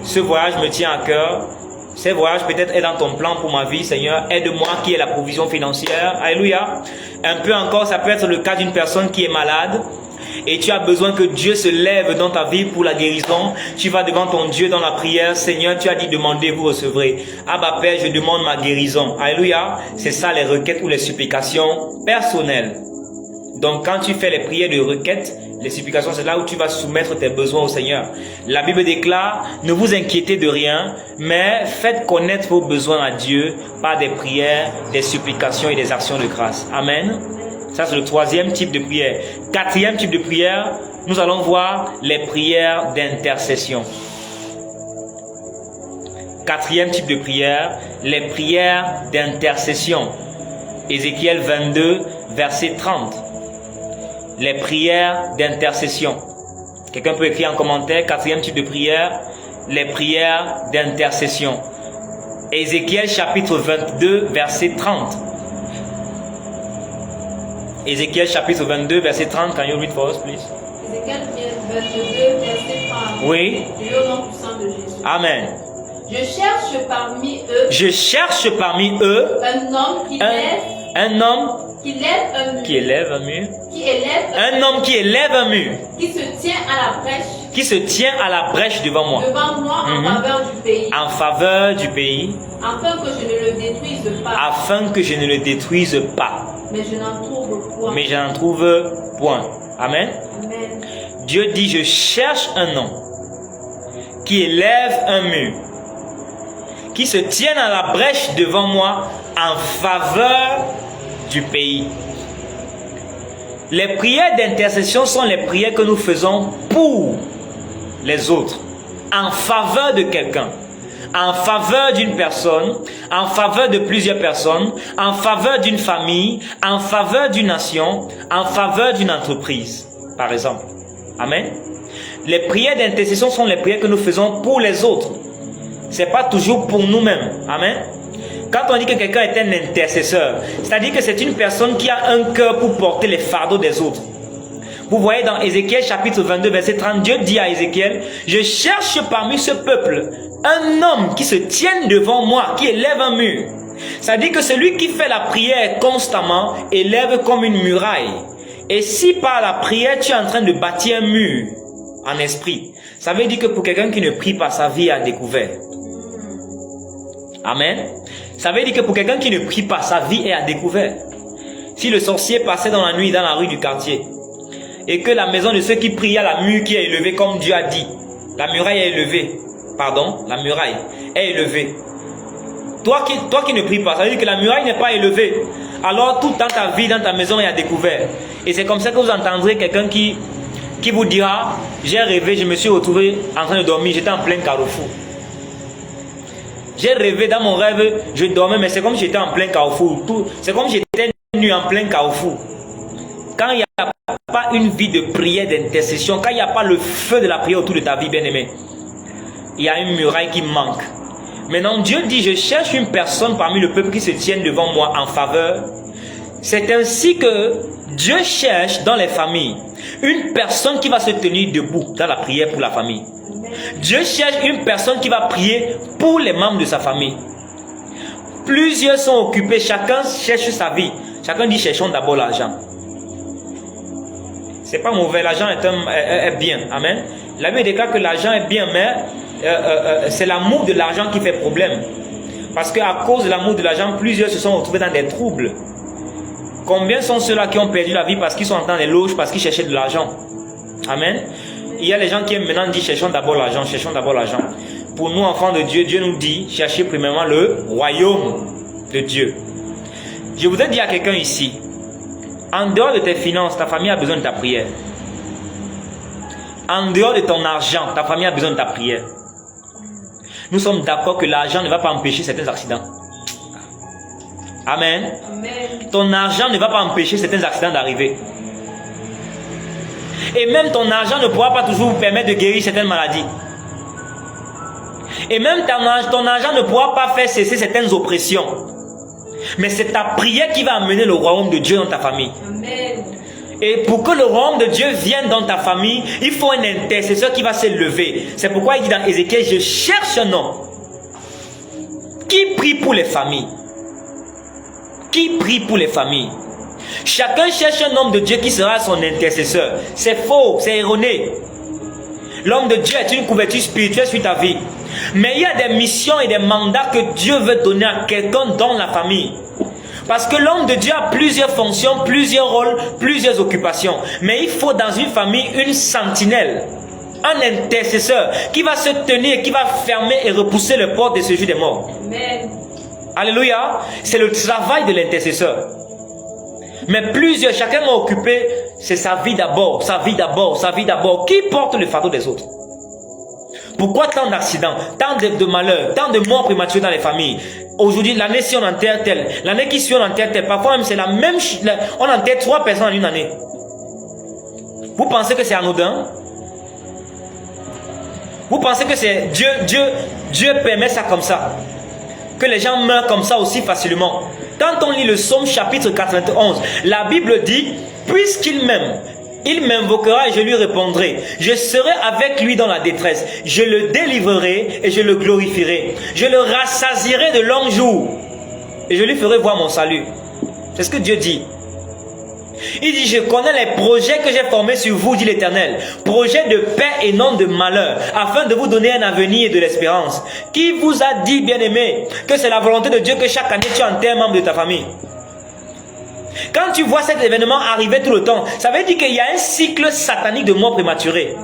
Ce voyage me tient à cœur. Ce voyage peut-être est dans ton plan pour ma vie, Seigneur. Aide-moi qui est la provision financière. Alléluia. Un peu encore, ça peut être le cas d'une personne qui est malade et tu as besoin que Dieu se lève dans ta vie pour la guérison. Tu vas devant ton Dieu dans la prière. Seigneur, tu as dit demandez, vous recevrez. Abba Père, je demande ma guérison. Alléluia. C'est ça les requêtes ou les supplications personnelles. Donc quand tu fais les prières de requête, les supplications, c'est là où tu vas soumettre tes besoins au Seigneur. La Bible déclare, ne vous inquiétez de rien, mais faites connaître vos besoins à Dieu par des prières, des supplications et des actions de grâce. Amen. Ça, c'est le troisième type de prière. Quatrième type de prière, nous allons voir les prières d'intercession. Quatrième type de prière, les prières d'intercession. Ézéchiel 22, verset 30. Les prières d'intercession. Quelqu'un peut écrire en commentaire, quatrième type de prière, les prières d'intercession. Ézéchiel chapitre 22, verset 30. Ézéchiel chapitre 22, verset 30. Can you read for us, please? Ézéchiel 22, verset 30. Oui. Et au nom puissant de Jésus. Amen. Je cherche parmi eux. Un homme qui élève un mur. Un homme qui élève un mur. Qui se tient à la brèche. Qui se tient à la brèche devant moi. En faveur du pays. En faveur du pays. Afin que je ne le détruise pas. Afin que je ne le détruise pas. Mais je n'en trouve point. Mais je n'en trouve point. Amen. Amen. Dieu dit, je cherche un homme qui élève un mur, qui se tient à la brèche devant moi en faveur du pays. Les prières d'intercession sont les prières que nous faisons pour les autres, en faveur de quelqu'un, en faveur d'une personne, en faveur de plusieurs personnes, en faveur d'une famille, en faveur d'une nation, en faveur d'une entreprise. par exemple. Amen. Les prières d'intercession sont les prières que nous faisons pour les autres. Ce n'est pas toujours pour nous-mêmes. Amen. Quand on dit que quelqu'un est un intercesseur, c'est-à-dire que c'est une personne qui a un cœur pour porter les fardeaux des autres. Vous voyez dans Ézéchiel chapitre 22 verset 30, Dieu dit à Ézéchiel, je cherche parmi ce peuple un homme qui se tienne devant moi, qui élève un mur. Ça dit que celui qui fait la prière constamment élève comme une muraille. Et si par la prière tu es en train de bâtir un mur en esprit, ça veut dire que pour quelqu'un qui ne prie pas, sa vie est à découvert. Amen. Ça veut dire que pour quelqu'un qui ne prie pas, sa vie est à découvert. Si le sorcier passait dans la nuit dans la rue du quartier et que la maison de ceux qui prient a la mur qui est élevée comme Dieu a dit, la muraille est élevée, pardon, la muraille est élevée. Toi qui ne pries pas, ça veut dire que la muraille n'est pas élevée. Alors tout dans ta vie, dans ta maison est à découvert. Et c'est comme ça que vous entendrez quelqu'un qui vous dira, j'ai rêvé, je me suis retrouvé en train de dormir, j'étais en plein carrefour. J'ai rêvé dans mon rêve, je dormais, mais c'est comme si j'étais en plein carrefour. C'est comme si j'étais nu en plein carrefour. Quand il n'y a pas une vie de prière, d'intercession, quand il n'y a pas le feu de la prière autour de ta vie, bien-aimé, il y a une muraille qui manque. Maintenant, Dieu dit, je cherche une personne parmi le peuple qui se tienne devant moi en faveur. C'est ainsi que Dieu cherche dans les familles une personne qui va se tenir debout dans la prière pour la famille. Dieu cherche une personne qui va prier pour les membres de sa famille. Plusieurs sont occupés, chacun cherche sa vie. Chacun dit, cherchons d'abord l'argent. C'est pas mauvais, l'argent est bien. Amen. La Bible déclare que l'argent est bien, mais c'est l'amour de l'argent qui fait problème. Parce qu'à cause de l'amour de l'argent, plusieurs se sont retrouvés dans des troubles. Combien sont ceux-là qui ont perdu la vie parce qu'ils sont dans les loges, parce qu'ils cherchaient de l'argent? Amen. Il y a les gens qui maintenant disent, cherchons d'abord l'argent, cherchons d'abord l'argent. Pour nous, enfants de Dieu, Dieu nous dit, cherchez premièrement le royaume de Dieu. Je voudrais dire à quelqu'un ici, en dehors de tes finances, ta famille a besoin de ta prière. En dehors de ton argent, ta famille a besoin de ta prière. Nous sommes d'accord que l'argent ne va pas empêcher certains accidents. Amen. Amen. Ton argent ne va pas empêcher certains accidents d'arriver. Et même ton argent ne pourra pas toujours vous permettre de guérir certaines maladies. Et même ton argent ne pourra pas faire cesser certaines oppressions. Mais c'est ta prière qui va amener le royaume de Dieu dans ta famille. Amen. Et pour que le royaume de Dieu vienne dans ta famille, il faut un intercesseur qui va se lever. C'est pourquoi il dit dans Ézéchiel, je cherche un homme qui prie pour les familles. Qui prie pour les familles. Chacun cherche un homme de Dieu qui sera son intercesseur. C'est faux, c'est erroné. L'homme de Dieu est une couverture spirituelle sur ta vie. Mais il y a des missions et des mandats que Dieu veut donner à quelqu'un dans la famille. Parce que l'homme de Dieu a plusieurs fonctions, plusieurs rôles, plusieurs occupations. Mais il faut dans une famille une sentinelle, un intercesseur qui va se tenir, qui va fermer et repousser les portes de ce jour des morts. Amen. Alléluia. C'est le travail de l'intercesseur. Mais plusieurs, chacun a occupé, c'est sa vie d'abord, sa vie d'abord, sa vie d'abord. Qui porte le fardeau des autres? Pourquoi tant d'accidents, tant de malheurs, tant de morts prématurées dans les familles? Aujourd'hui, l'année ci on enterre tel, l'année qui suit on enterre tel. Parfois même c'est la même, on enterre 3 personnes en une année. Vous pensez que c'est anodin? Vous pensez que c'est Dieu permet ça comme ça? Que les gens meurent comme ça aussi facilement? Quand on lit le psaume chapitre 91, la Bible dit, puisqu'il m'aime, il m'invoquera et je lui répondrai. Je serai avec lui dans la détresse. Je le délivrerai et je le glorifierai. Je le rassasierai de longs jours et je lui ferai voir mon salut. C'est ce que Dieu dit. Il dit, je connais les projets que j'ai formés sur vous, dit l'Éternel. Projets de paix et non de malheur, afin de vous donner un avenir et de l'espérance. Qui vous a dit, bien-aimé, que c'est la volonté de Dieu que chaque année tu enterres un membre de ta famille? Quand tu vois cet événement arriver tout le temps, ça veut dire qu'il y a un cycle satanique de mort prématurée.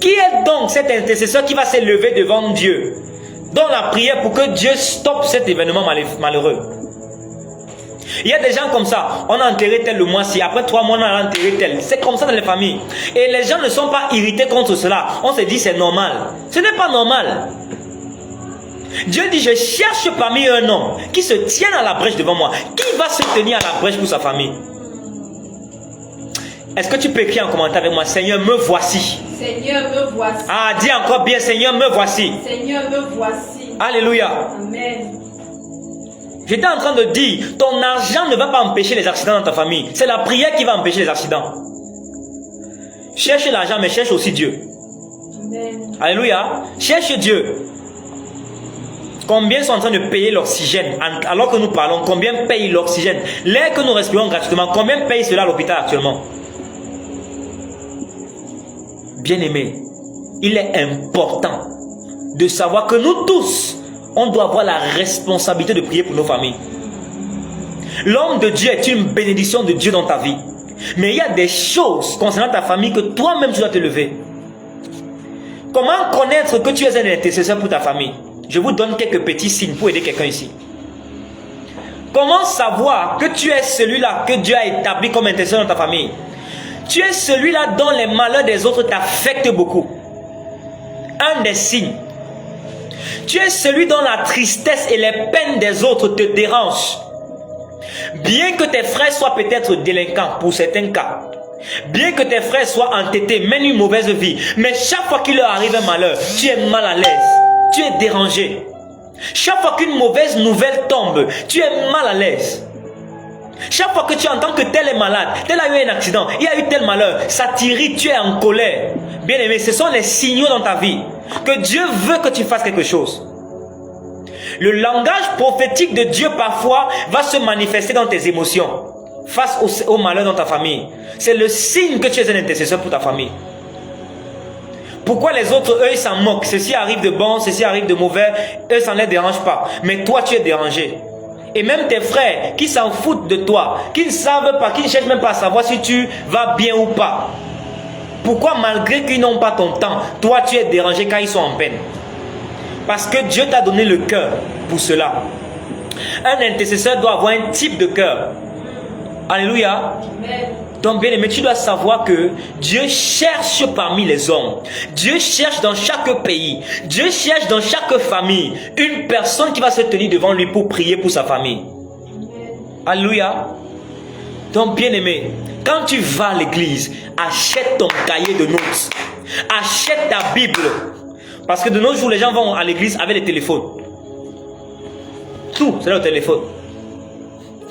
Qui est donc cet intercesseur qui va se lever devant Dieu dans la prière pour que Dieu stoppe cet événement malheureux? Il y a des gens comme ça, on a enterré tel le mois-ci, après 3 mois on a enterré tel. C'est comme ça dans les familles. Et les gens ne sont pas irrités contre cela. On se dit c'est normal. Ce n'est pas normal. Dieu dit, je cherche parmi un homme qui se tienne à la brèche devant moi. Qui va se tenir à la brèche pour sa famille? Est-ce que tu peux écrire en commentaire avec moi? Seigneur, me voici. Seigneur, me voici. Ah, dis encore bien, Seigneur, me voici. Seigneur, me voici. Alléluia. Amen. J'étais en train de dire, ton argent ne va pas empêcher les accidents dans ta famille. C'est la prière qui va empêcher les accidents. Cherche l'argent, mais cherche aussi Dieu. Amen. Alléluia. Cherche Dieu. Combien sont en train de payer l'oxygène alors que nous parlons? Combien payent l'oxygène? L'air que nous respirons gratuitement, combien paye cela à l'hôpital actuellement? Bien-aimé, il est important de savoir que nous tous, on doit avoir la responsabilité de prier pour nos familles. L'homme de Dieu est une bénédiction de Dieu dans ta vie. Mais il y a des choses concernant ta famille que toi-même tu dois te lever. Comment connaître que tu es un intercesseur pour ta famille? Je vous donne quelques petits signes pour aider quelqu'un ici. Comment savoir que tu es celui-là que Dieu a établi comme intercesseur dans ta famille? Tu es celui-là dont les malheurs des autres t'affectent beaucoup. Un des signes. Tu es celui dont la tristesse et les peines des autres te dérangent. Bien que tes frères soient peut-être délinquants pour certains cas, bien que tes frères soient entêtés, mènent une mauvaise vie, mais chaque fois qu'il leur arrive un malheur, tu es mal à l'aise, tu es dérangé. Chaque fois qu'une mauvaise nouvelle tombe, tu es mal à l'aise. Chaque fois que tu entends que tel est malade, tel a eu un accident, il y a eu tel malheur, ça t'irrite, tu es en colère. Bien aimé, ce sont les signaux dans ta vie que Dieu veut que tu fasses quelque chose. Le langage prophétique de Dieu parfois va se manifester dans tes émotions face au malheur dans ta famille. C'est le signe que tu es un intercesseur pour ta famille. Pourquoi les autres, eux, ils s'en moquent? Ceci arrive de bon, ceci arrive de mauvais, eux, ça ne les dérange pas. Mais toi, tu es dérangé. Et même tes frères qui s'en foutent de toi, qui ne savent pas, qui ne cherchent même pas à savoir si tu vas bien ou pas. Pourquoi malgré qu'ils n'ont pas ton temps, toi tu es dérangé quand ils sont en peine? Parce que Dieu t'a donné le cœur pour cela. Un intercesseur doit avoir un type de cœur. Alléluia. Amen. Donc bien aimé, tu dois savoir que Dieu cherche parmi les hommes. Dieu cherche dans chaque pays. Dieu cherche dans chaque famille une personne qui va se tenir devant lui pour prier pour sa famille. Alléluia. Donc bien aimé, quand tu vas à l'église, achète ton cahier de notes. Achète ta Bible. Parce que de nos jours, les gens vont à l'église avec les téléphones. Tout, c'est le téléphone.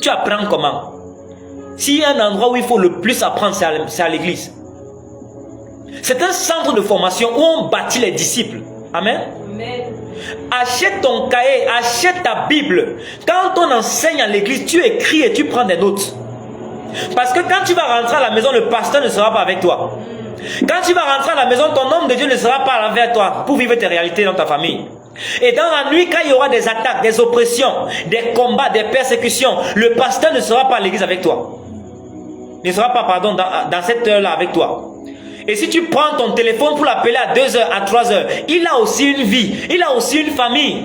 Tu apprends comment? S'il y a un endroit où il faut le plus apprendre, c'est à l'église. C'est un centre de formation où on bâtit les disciples. Amen. Amen. Achète ton cahier, achète ta Bible. Quand on enseigne à l'église, tu écris et tu prends des notes. Parce que quand tu vas rentrer à la maison, le pasteur ne sera pas avec toi. Quand tu vas rentrer à la maison, ton homme de Dieu ne sera pas avec toi pour vivre tes réalités dans ta famille. Et dans la nuit, quand il y aura des attaques, des oppressions, des combats, des persécutions, le pasteur ne sera pas à l'église avec toi. Ne sera pas, pardon, dans cette heure-là avec toi. Et si tu prends ton téléphone pour l'appeler à 2 heures, à 3 heures, il a aussi une vie, il a aussi une famille.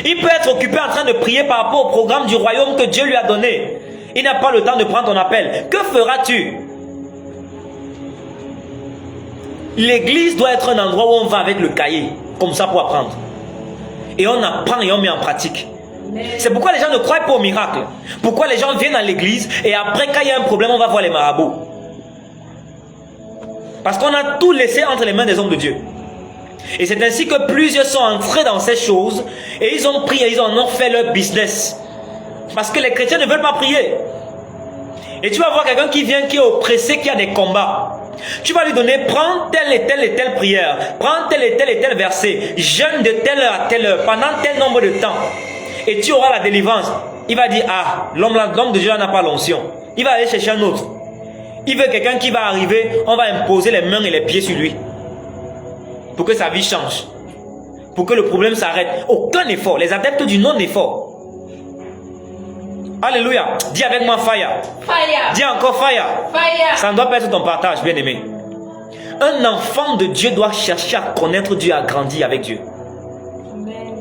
Il peut être occupé en train de prier par rapport au programme du royaume que Dieu lui a donné. Il n'a pas le temps de prendre ton appel. Que feras-tu? L'église doit être un endroit où on va avec le cahier, comme ça pour apprendre. Et on apprend et on met en pratique. C'est pourquoi les gens ne croient pas au miracle. Pourquoi les gens viennent à l'église et après quand il y a un problème, on va voir les marabouts. Parce qu'on a tout laissé entre les mains des hommes de Dieu. Et c'est ainsi que plusieurs sont entrés dans ces choses et ils ont pris et ils en ont fait leur business. Parce que les chrétiens ne veulent pas prier. Et tu vas voir quelqu'un qui vient, qui est oppressé, qui a des combats. Tu vas lui donner, prends telle et telle et telle prière, prends tel et tel verset, jeûne de telle heure à telle heure, pendant tel nombre de temps. Et tu auras la délivrance. Il va dire, ah, l'homme de Dieu n'a pas l'onction. Il va aller chercher un autre. Il veut quelqu'un qui va arriver, on va imposer les mains et les pieds sur lui. Pour que sa vie change. Pour que le problème s'arrête. Aucun effort. Les adeptes du non-effort. Alléluia. Dis avec moi fire. Fire. Dis encore fire. Fire. Ça ne doit pas être ton partage, bien aimé. Un enfant de Dieu doit chercher à connaître Dieu, à grandir avec Dieu. Amen.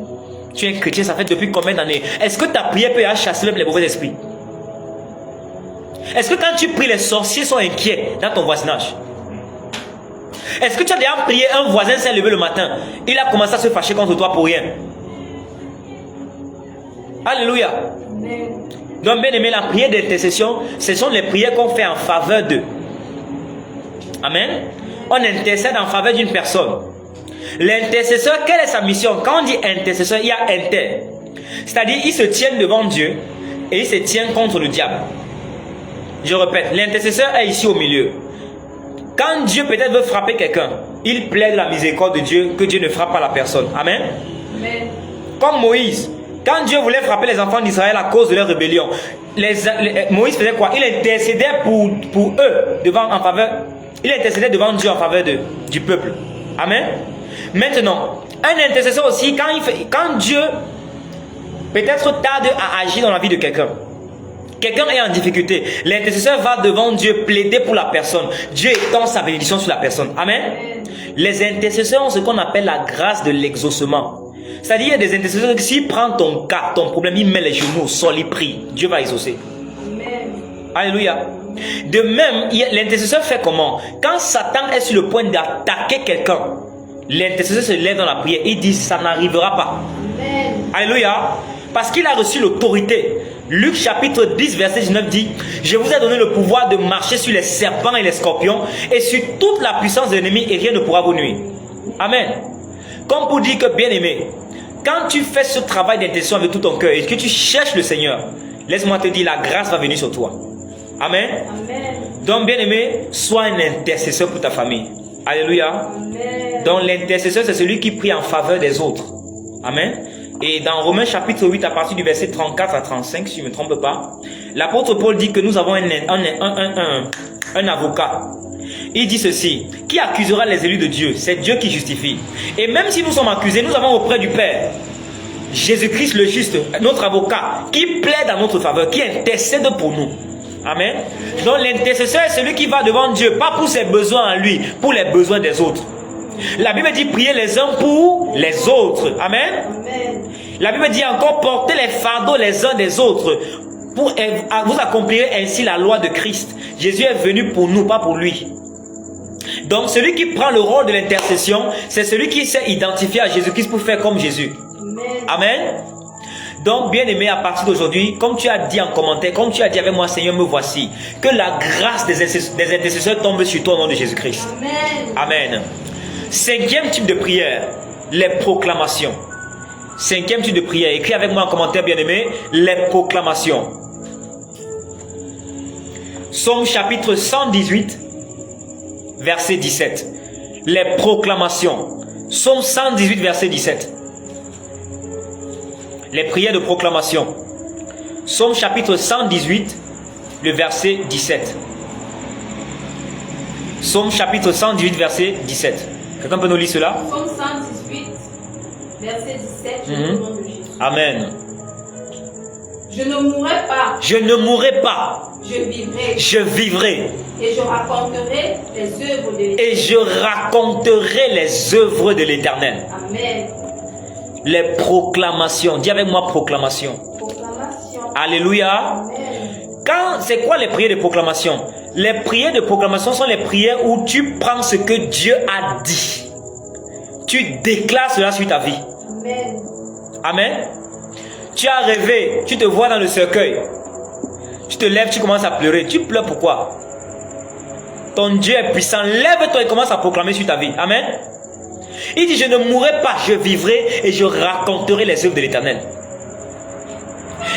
Tu es chrétien, ça fait depuis combien d'années? Est-ce que ta prière peut chasser même les mauvais esprits? Est-ce que quand tu pries, les sorciers sont inquiets dans ton voisinage? Est-ce que tu as déjà prié, un voisin s'est levé le matin, il a commencé à se fâcher contre toi pour rien? Alléluia. Amen. Donc bien aimé, la prière d'intercession, ce sont les prières qu'on fait en faveur d'eux. Amen. On intercède en faveur d'une personne. L'intercesseur, quelle est sa mission? Quand on dit intercesseur, il y a inter. C'est-à-dire, il se tient devant Dieu et il se tient contre le diable. Je répète, l'intercesseur est ici au milieu. Quand Dieu peut-être veut frapper quelqu'un, il plaide la miséricorde de Dieu, que Dieu ne frappe pas la personne. Amen. Amen. Comme Moïse, quand Dieu voulait frapper les enfants d'Israël à cause de leur rébellion, Moïse faisait quoi? Il intercédait pour eux, en faveur. Il intercédait devant Dieu en faveur du peuple. Amen. Maintenant, un intercesseur aussi, quand Dieu peut-être tarde à agir dans la vie de quelqu'un, quelqu'un est en difficulté, l'intercesseur va devant Dieu plaider pour la personne. Dieu étend sa bénédiction sur la personne. Amen. Les intercesseurs ont ce qu'on appelle la grâce de l'exaucement. C'est-à-dire, il y a des intercesseurs qui, s'il prend ton cas, ton problème, il met les genoux au sol, il prie. Dieu va exaucer. Amen. Alléluia. De même, l'intercesseur fait comment? Quand Satan est sur le point d'attaquer quelqu'un, l'intercesseur se lève dans la prière. Il dit, ça n'arrivera pas. Amen. Alléluia. Parce qu'il a reçu l'autorité. Luc chapitre 10 verset 19 dit, je vous ai donné le pouvoir de marcher sur les serpents et les scorpions et sur toute la puissance de l'ennemi et rien ne pourra vous nuire. Amen. Comme pour dire que, bien aimé, quand tu fais ce travail d'intercession avec tout ton cœur et que tu cherches le Seigneur, laisse-moi te dire, la grâce va venir sur toi. Amen. Amen. Donc, bien aimé, sois un intercesseur pour ta famille. Alléluia. Amen. Donc, l'intercesseur, c'est celui qui prie en faveur des autres. Amen. Et dans Romains chapitre 8, à partir du verset 34 à 35, si je ne me trompe pas, l'apôtre Paul dit que nous avons un avocat. Il dit ceci, qui accusera les élus de Dieu? C'est Dieu qui justifie. Et même si nous sommes accusés, nous avons auprès du Père Jésus-Christ le juste, notre avocat, qui plaide en notre faveur, qui intercède pour nous. Amen. Donc l'intercesseur est celui qui va devant Dieu, pas pour ses besoins à lui, pour les besoins des autres. La Bible dit prier les uns pour les autres. Amen. Amen. La Bible dit encore porter les fardeaux les uns des autres. Pour vous accomplir ainsi la loi de Christ. Jésus est venu pour nous, pas pour lui. Donc celui qui prend le rôle de l'intercession, c'est celui qui s'est identifié à Jésus-Christ pour faire comme Jésus. Amen. Amen. Donc bien aimé, à partir d'aujourd'hui, comme tu as dit en commentaire, comme tu as dit avec moi, Seigneur, me voici. Que la grâce des intercesseurs tombe sur toi au nom de Jésus-Christ. Amen. Amen. Cinquième type de prière, les proclamations. Cinquième type de prière, écris avec moi en commentaire, bien aimé, les proclamations. Psaume chapitre 118, verset 17. Les proclamations. Psaume 118, verset 17. Les prières de proclamation. Psaume chapitre 118, le verset 17. Psaume chapitre 118, verset 17. Quelqu'un peut nous lire cela? Psaume 118, verset 17. Je demande de Jésus. Amen. Je ne mourrai pas. Je ne mourrai pas. Je vivrai. Je vivrai. Et je raconterai les œuvres de l'Éternel. Et je raconterai les œuvres de l'Éternel. Amen. Les proclamations. Dis avec moi proclamation. Proclamation. Alléluia. Amen. C'est quoi les prières de proclamation? Les prières de proclamation sont les prières où tu prends ce que Dieu a dit. Tu déclares cela sur ta vie. Amen. Amen. Tu as rêvé, tu te vois dans le cercueil. Tu te lèves, tu commences à pleurer. Tu pleures pourquoi? Ton Dieu est puissant. Lève-toi et commence à proclamer sur ta vie. Amen. Il dit, je ne mourrai pas, je vivrai et je raconterai les œuvres de l'Éternel.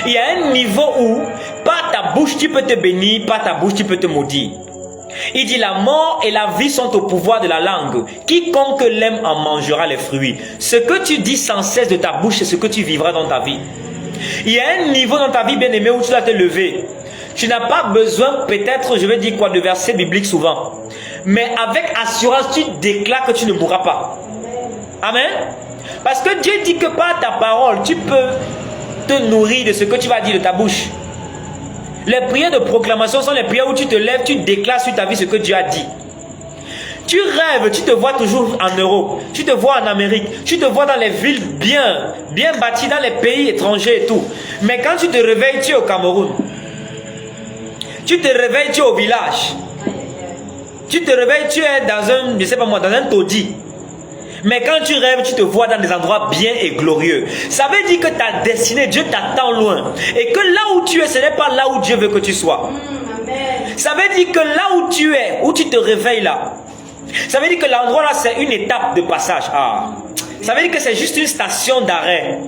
Il y a un niveau où, par ta bouche, tu peux te bénir, par ta bouche, tu peux te maudire. Il dit, la mort et la vie sont au pouvoir de la langue. Quiconque l'aime en mangera les fruits. Ce que tu dis sans cesse de ta bouche, c'est ce que tu vivras dans ta vie. Il y a un niveau dans ta vie, bien aimé, où tu dois te lever. Tu n'as pas besoin, peut-être, je vais dire quoi, de versets bibliques souvent. Mais avec assurance, tu déclares que tu ne mourras pas. Amen. Parce que Dieu dit que par ta parole, tu peux te nourrir de ce que tu vas dire de ta bouche. Les prières de proclamation sont les prières où tu te lèves, tu déclares sur ta vie ce que Dieu a dit. Tu rêves, tu te vois toujours en Europe, tu te vois en Amérique, tu te vois dans les villes bien bâties, dans les pays étrangers et tout. Mais quand tu te réveilles, tu es au Cameroun. Tu te réveilles, tu es au village. Tu te réveilles, tu es dans un, je sais pas moi, dans un taudis. Mais quand tu rêves, tu te vois dans des endroits bien et glorieux. Ça veut dire que ta destinée, Dieu t'attend loin. Et que là où tu es, ce n'est pas là où Dieu veut que tu sois. Amen. Ça veut dire que là où tu es, où tu te réveilles là, ça veut dire que l'endroit là c'est une étape de passage. Ça veut dire que c'est juste une station d'arrêt.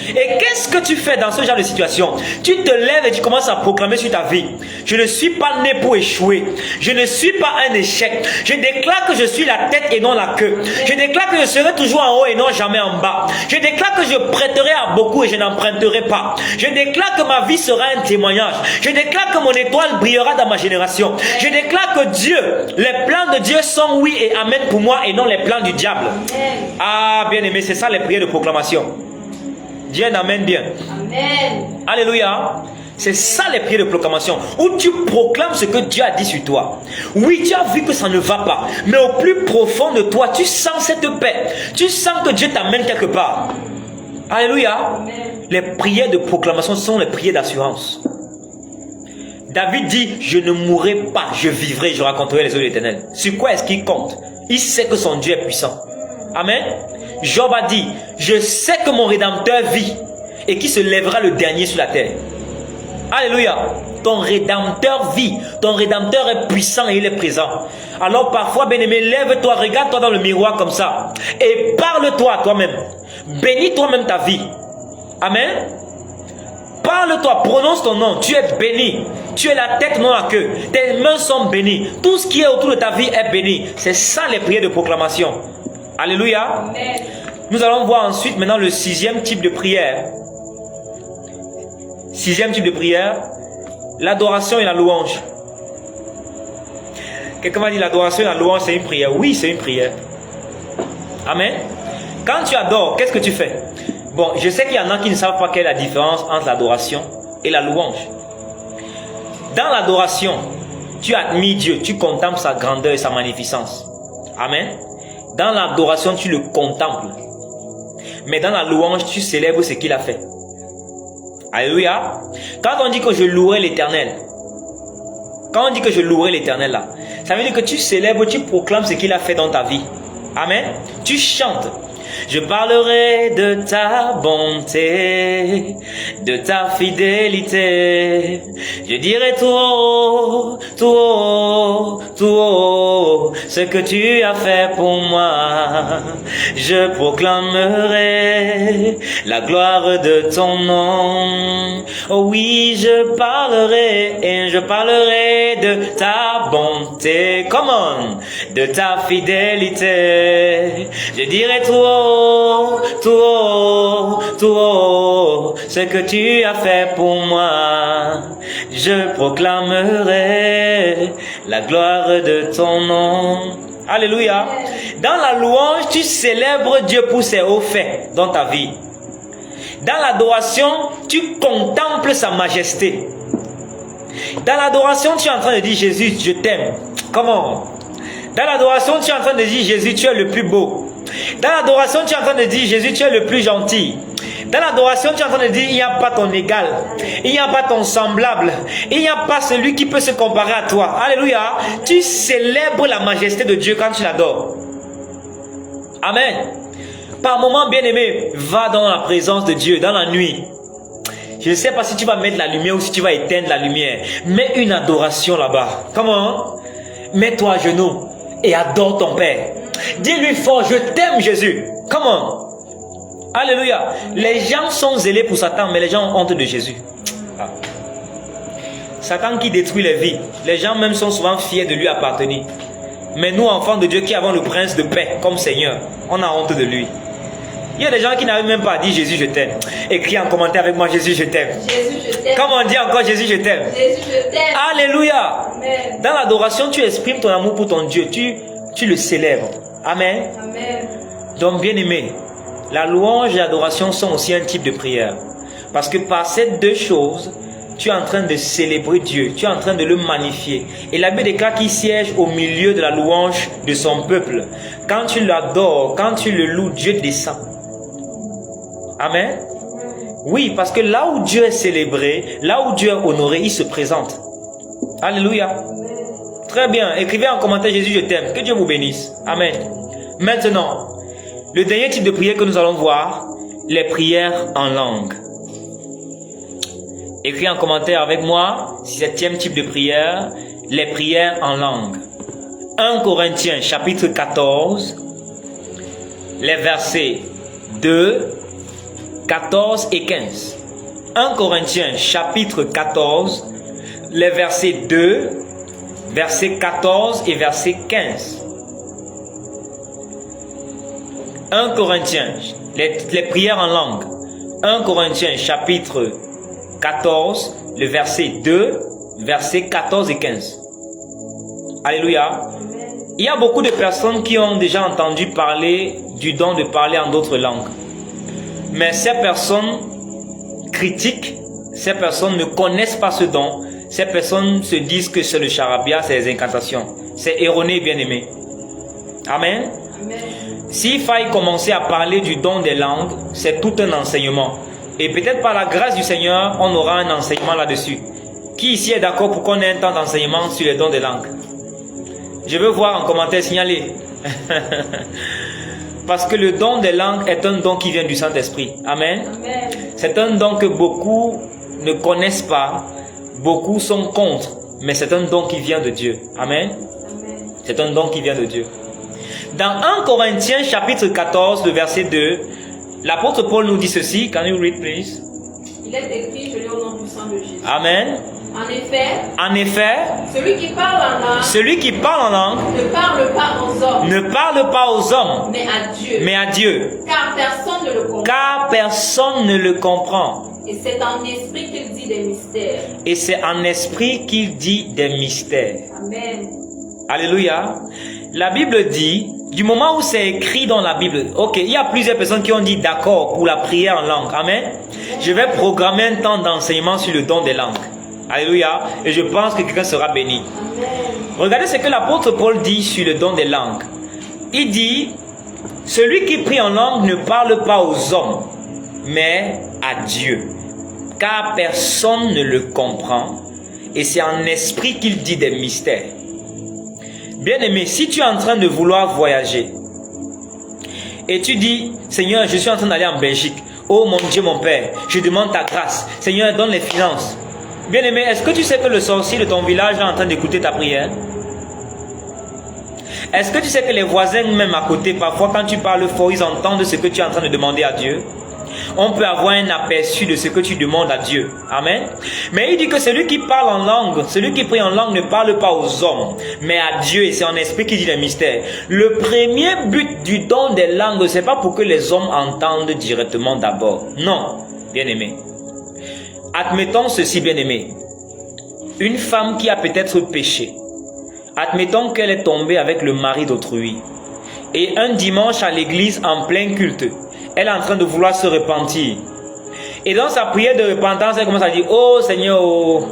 Et qu'est-ce que tu fais dans ce genre de situation? Tu te lèves et tu commences à proclamer sur ta vie: je ne suis pas né pour échouer. Je ne suis pas un échec. Je déclare que je suis la tête et non la queue. Je déclare que je serai toujours en haut et non jamais en bas. Je déclare que je prêterai à beaucoup et je n'emprunterai pas. Je déclare que ma vie sera un témoignage. Je déclare que mon étoile brillera dans ma génération. Je déclare que Dieu, les plans de Dieu sont oui et amen pour moi et non les plans du diable. Ah, bien aimé, c'est ça les prières de proclamation. Dieu n'amène bien. Amen. Alléluia. C'est ça les prières de proclamation, où tu proclames ce que Dieu a dit sur toi. Oui, tu as vu que ça ne va pas, mais au plus profond de toi, tu sens cette paix. Tu sens que Dieu t'amène quelque part. Alléluia. Amen. Les prières de proclamation sont les prières d'assurance. David dit: je ne mourrai pas, je vivrai, je raconterai les œuvres de l'Éternel. Sur quoi est-ce qu'il compte? Il sait que son Dieu est puissant. Amen. Job a dit: je sais que mon Rédempteur vit et qui se lèvera le dernier sur la terre. Alléluia. Ton Rédempteur vit. Ton Rédempteur est puissant et il est présent. Alors parfois, bien-aimé, lève-toi, regarde-toi dans le miroir comme ça et parle-toi à toi-même. Bénis toi-même ta vie. Amen. Parle-toi, prononce ton nom. Tu es béni. Tu es la tête, non la queue. Tes mains sont bénies. Tout ce qui est autour de ta vie est béni. C'est ça les prières de proclamation. Alléluia. Amen. Nous allons voir ensuite maintenant le sixième type de prière. Sixième type de prière, l'adoration et la louange. Quelqu'un m'a dit: l'adoration et la louange c'est une prière. Oui, c'est une prière. Amen. Quand tu adores, qu'est-ce que tu fais? Bon, je sais qu'il y en a qui ne savent pas quelle est la différence entre l'adoration et la louange. Dans l'adoration, tu admires Dieu, tu contemples sa grandeur et sa magnificence. Amen. Dans l'adoration, tu le contemples. Mais dans la louange, tu célèbres ce qu'il a fait. Alléluia. Quand on dit que je louerai l'Éternel, quand on dit que je louerai l'Éternel là, ça veut dire que tu célèbres, tu proclames ce qu'il a fait dans ta vie. Amen. Tu chantes. Je parlerai de ta bonté, de ta fidélité. Je dirai tout haut, tout haut, tout haut, ce que tu as fait pour moi. Je proclamerai la gloire de ton nom. Oh oui, je parlerai et je parlerai de ta bonté. Come on, de ta fidélité. Je dirai tout haut, tout haut, tout haut, ce que tu as fait pour moi. Je proclamerai la gloire de ton nom. Alléluia. Dans la louange, tu célèbres Dieu pour ses hauts faits dans ta vie. Dans l'adoration, tu contemples sa majesté. Dans l'adoration, tu es en train de dire: Jésus, je t'aime. Comment? Dans l'adoration, tu es en train de dire: Jésus, tu es le plus beau. Dans l'adoration, tu es en train de dire: Jésus, tu es le plus gentil. Dans l'adoration, tu es en train de dire: il n'y a pas ton égal, il n'y a pas ton semblable, il n'y a pas celui qui peut se comparer à toi. Alléluia. Tu célèbres la majesté de Dieu quand tu l'adores. Amen. Par moment, bien-aimé, va dans la présence de Dieu, dans la nuit. Je ne sais pas si tu vas mettre la lumière ou si tu vas éteindre la lumière. Mets une adoration là-bas. Comment? Mets-toi à genoux et adore ton Père. Dis-lui fort: je t'aime, Jésus. Comment? Alléluia. Les gens sont zélés pour Satan, mais les gens ont honte de Jésus. Satan qui détruit les vies. Les gens même sont souvent fiers de lui appartenir. Mais nous, enfants de Dieu qui avons le prince de paix comme Seigneur, on a honte de lui. Il y a des gens qui n'arrivent même pas à dire: Jésus, je t'aime. Écris en commentaire avec moi: Jésus, je t'aime. Jésus, je t'aime. Comment on dit encore: Jésus, je t'aime? Jésus, je t'aime. Alléluia. Amen. Dans l'adoration, tu exprimes ton amour pour ton Dieu. Tu le célèbres. Amen. Amen. Donc, bien aimé, la louange et l'adoration sont aussi un type de prière. Parce que par ces deux choses, tu es en train de célébrer Dieu. Tu es en train de le magnifier. Et la Bible déclare qu'il siège au milieu de la louange de son peuple. Quand tu l'adores, quand tu le loues, Dieu descend. Amen. Oui, parce que là où Dieu est célébré, là où Dieu est honoré, il se présente. Alléluia. Très bien. Écrivez en commentaire: Jésus, je t'aime. Que Dieu vous bénisse. Amen. Maintenant, le dernier type de prière que nous allons voir, les prières en langue. Écris en commentaire avec moi: 7e type de prière, les prières en langue. 1 Corinthiens chapitre 14, les versets 2, 14 et 15. 1 Corinthiens chapitre 14, les versets 2, verset 14 et verset 15. 1 Corinthiens, les prières en langue. 1 Corinthiens chapitre 14, le verset 2, verset 14 et 15. Alléluia. Il y a beaucoup de personnes qui ont déjà entendu parler du don de parler en d'autres langues. Mais ces personnes critiquent, ces personnes ne connaissent pas ce don. Ces personnes se disent que c'est le charabia, c'est les incantations. C'est erroné, bien-aimé. Amen. Amen. S'il faille commencer à parler du don des langues, c'est tout un enseignement. Et peut-être par la grâce du Seigneur, on aura un enseignement là-dessus. Qui ici est d'accord pour qu'on ait un temps d'enseignement sur les dons des langues? Je veux voir en commentaire signaler. Parce que le don des langues est un don qui vient du Saint-Esprit. Amen. Amen. C'est un don que beaucoup ne connaissent pas. Beaucoup sont contre. Mais c'est un don qui vient de Dieu. Amen. Amen. C'est un don qui vient de Dieu. Dans 1 Corinthiens chapitre 14, le verset 2, l'apôtre Paul nous dit ceci. Can you read please? Il est écrit, je lis au nom du sang de Jésus. Amen. En effet, celui qui parle en langue ne parle pas aux hommes, mais à Dieu. Car personne ne le comprend. Car personne ne le comprend. Et c'est en esprit qu'il dit des mystères. Et c'est en esprit qu'il dit des mystères. Amen. Alléluia. La Bible dit, du moment où c'est écrit dans la Bible, ok, il y a plusieurs personnes qui ont dit d'accord pour la prière en langue. Amen. Je vais programmer un temps d'enseignement sur le don des langues. Alléluia. Et je pense que quelqu'un sera béni. Amen. Regardez ce que l'apôtre Paul dit sur le don des langues. Il dit, celui qui prie en langue ne parle pas aux hommes, mais à Dieu. Car personne ne le comprend. Et c'est en esprit qu'il dit des mystères. Bien-aimé, si tu es en train de vouloir voyager, et tu dis, Seigneur, je suis en train d'aller en Belgique. Oh mon Dieu, mon Père, je demande ta grâce. Seigneur, donne les finances. Bien-aimé, est-ce que tu sais que le sorcier de ton village est en train d'écouter ta prière? Est-ce que tu sais que les voisins même à côté, parfois quand tu parles fort, ils entendent ce que tu es en train de demander à Dieu? On peut avoir un aperçu de ce que tu demandes à Dieu. Amen. Mais il dit que celui qui parle en langue, celui qui prie en langue ne parle pas aux hommes, mais à Dieu. Et c'est en esprit qui dit les mystères. Le premier but du don des langues, c'est pas pour que les hommes entendent directement d'abord. Non, bien-aimé. Admettons ceci, bien-aimé. Une femme qui a peut-être péché. Admettons qu'elle est tombée avec le mari d'autrui. Et un dimanche à l'église en plein culte, elle est en train de vouloir se repentir. Et dans sa prière de repentance, elle commence à dire, oh Seigneur, oh,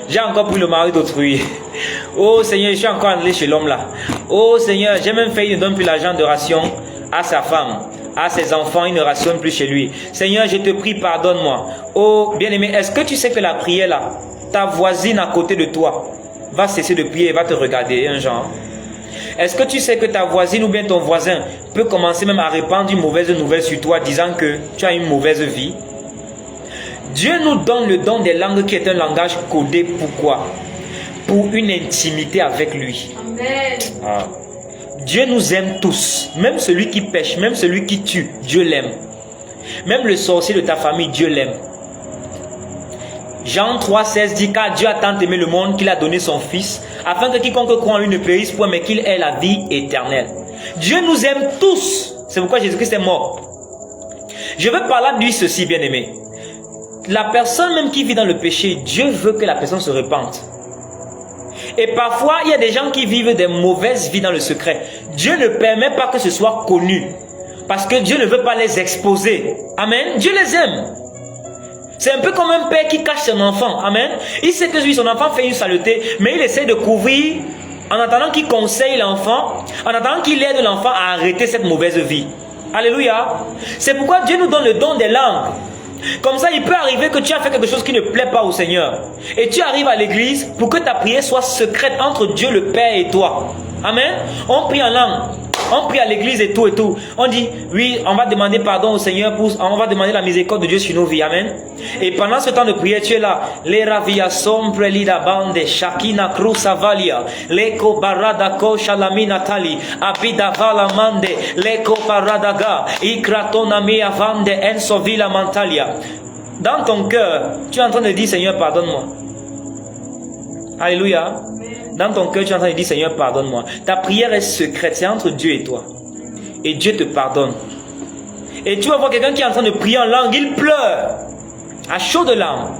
j'ai encore pris le mari d'autrui. Oh Seigneur, je suis encore allé chez l'homme là. Oh Seigneur, j'ai même fait, il ne donne plus l'argent de ration à sa femme, à ses enfants, il ne rationne plus chez lui. Seigneur, je te prie, pardonne-moi. Oh bien-aimé, est-ce que tu sais que la prière là, ta voisine à côté de toi va cesser de prier et va te regarder un genre? Est-ce que tu sais que ta voisine ou bien ton voisin peut commencer même à répandre une mauvaise nouvelle sur toi disant que tu as une mauvaise vie? Dieu nous donne le don des langues qui est un langage codé. Pourquoi? Pour une intimité avec lui. Amen. Ah. Dieu nous aime tous. Même celui qui pêche, même celui qui tue, Dieu l'aime. Même le sorcier de ta famille, Dieu l'aime. Jean 3,16 dit, car Dieu a tant aimé le monde qu'il a donné son Fils, afin que quiconque croit en lui ne périsse point, mais qu'il ait la vie éternelle. Dieu nous aime tous. C'est pourquoi Jésus-Christ est mort. Je veux parler de lui ceci, bien-aimé. La personne même qui vit dans le péché, Dieu veut que la personne se repente. Et parfois, il y a des gens qui vivent des mauvaises vies dans le secret. Dieu ne permet pas que ce soit connu. Parce que Dieu ne veut pas les exposer. Amen. Dieu les aime. C'est un peu comme un père qui cache son enfant. Amen. Il sait que lui, son enfant fait une saleté, mais il essaie de couvrir en attendant qu'il conseille l'enfant, en attendant qu'il aide l'enfant à arrêter cette mauvaise vie. Alléluia. C'est pourquoi Dieu nous donne le don des langues. Comme ça, il peut arriver que tu as fait quelque chose qui ne plaît pas au Seigneur. Et tu arrives à l'église pour que ta prière soit secrète entre Dieu le Père et toi. Amen. On prie en langue. On prie à l'église et tout et tout. On dit, oui, on va demander pardon au Seigneur, on va demander la miséricorde de Dieu sur nos vies. Amen. Et pendant ce temps de prière, tu es là. Les ravia sombre lida bande, shakina crusavalia, leko barada ko shalami natali, abida vala mande, leko paradaga, ikratona mea vande ensovila mantalia. Dans ton cœur, tu es en train de dire, Seigneur, pardonne-moi. Alléluia. Dans ton cœur, tu es en train de dire, Seigneur, pardonne-moi. Ta prière est secrète, c'est entre Dieu et toi. Et Dieu te pardonne. Et tu vas voir quelqu'un qui est en train de prier en langue, il pleure, à chaudes larmes.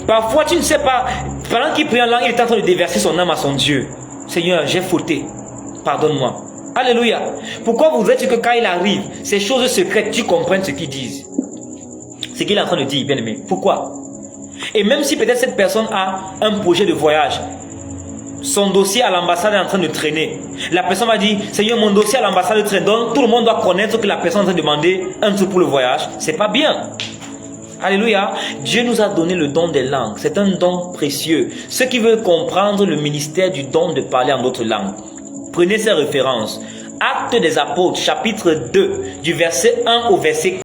Parfois, tu ne sais pas, pendant qu'il prie en langue, il est en train de déverser son âme à son Dieu. Seigneur, j'ai fauté, pardonne-moi. Alléluia. Pourquoi vous êtes que quand il arrive, ces choses secrètes, tu comprennes ce qu'ils disent? Ce qu'il est en train de dire, bien aimé. Pourquoi? Et même si peut-être cette personne a un projet de voyage, son dossier à l'ambassade est en train de traîner. La personne va dire, Seigneur, mon dossier à l'ambassade traîne. Donc tout le monde doit connaître que la personne est en train de demander un truc pour le voyage. C'est pas bien. Alléluia. Dieu nous a donné le don des langues. C'est un don précieux. Ceux qui veulent comprendre le ministère du don de parler en d'autres langues, prenez ces références. Actes des Apôtres, chapitre 2, du verset 1 au verset 4.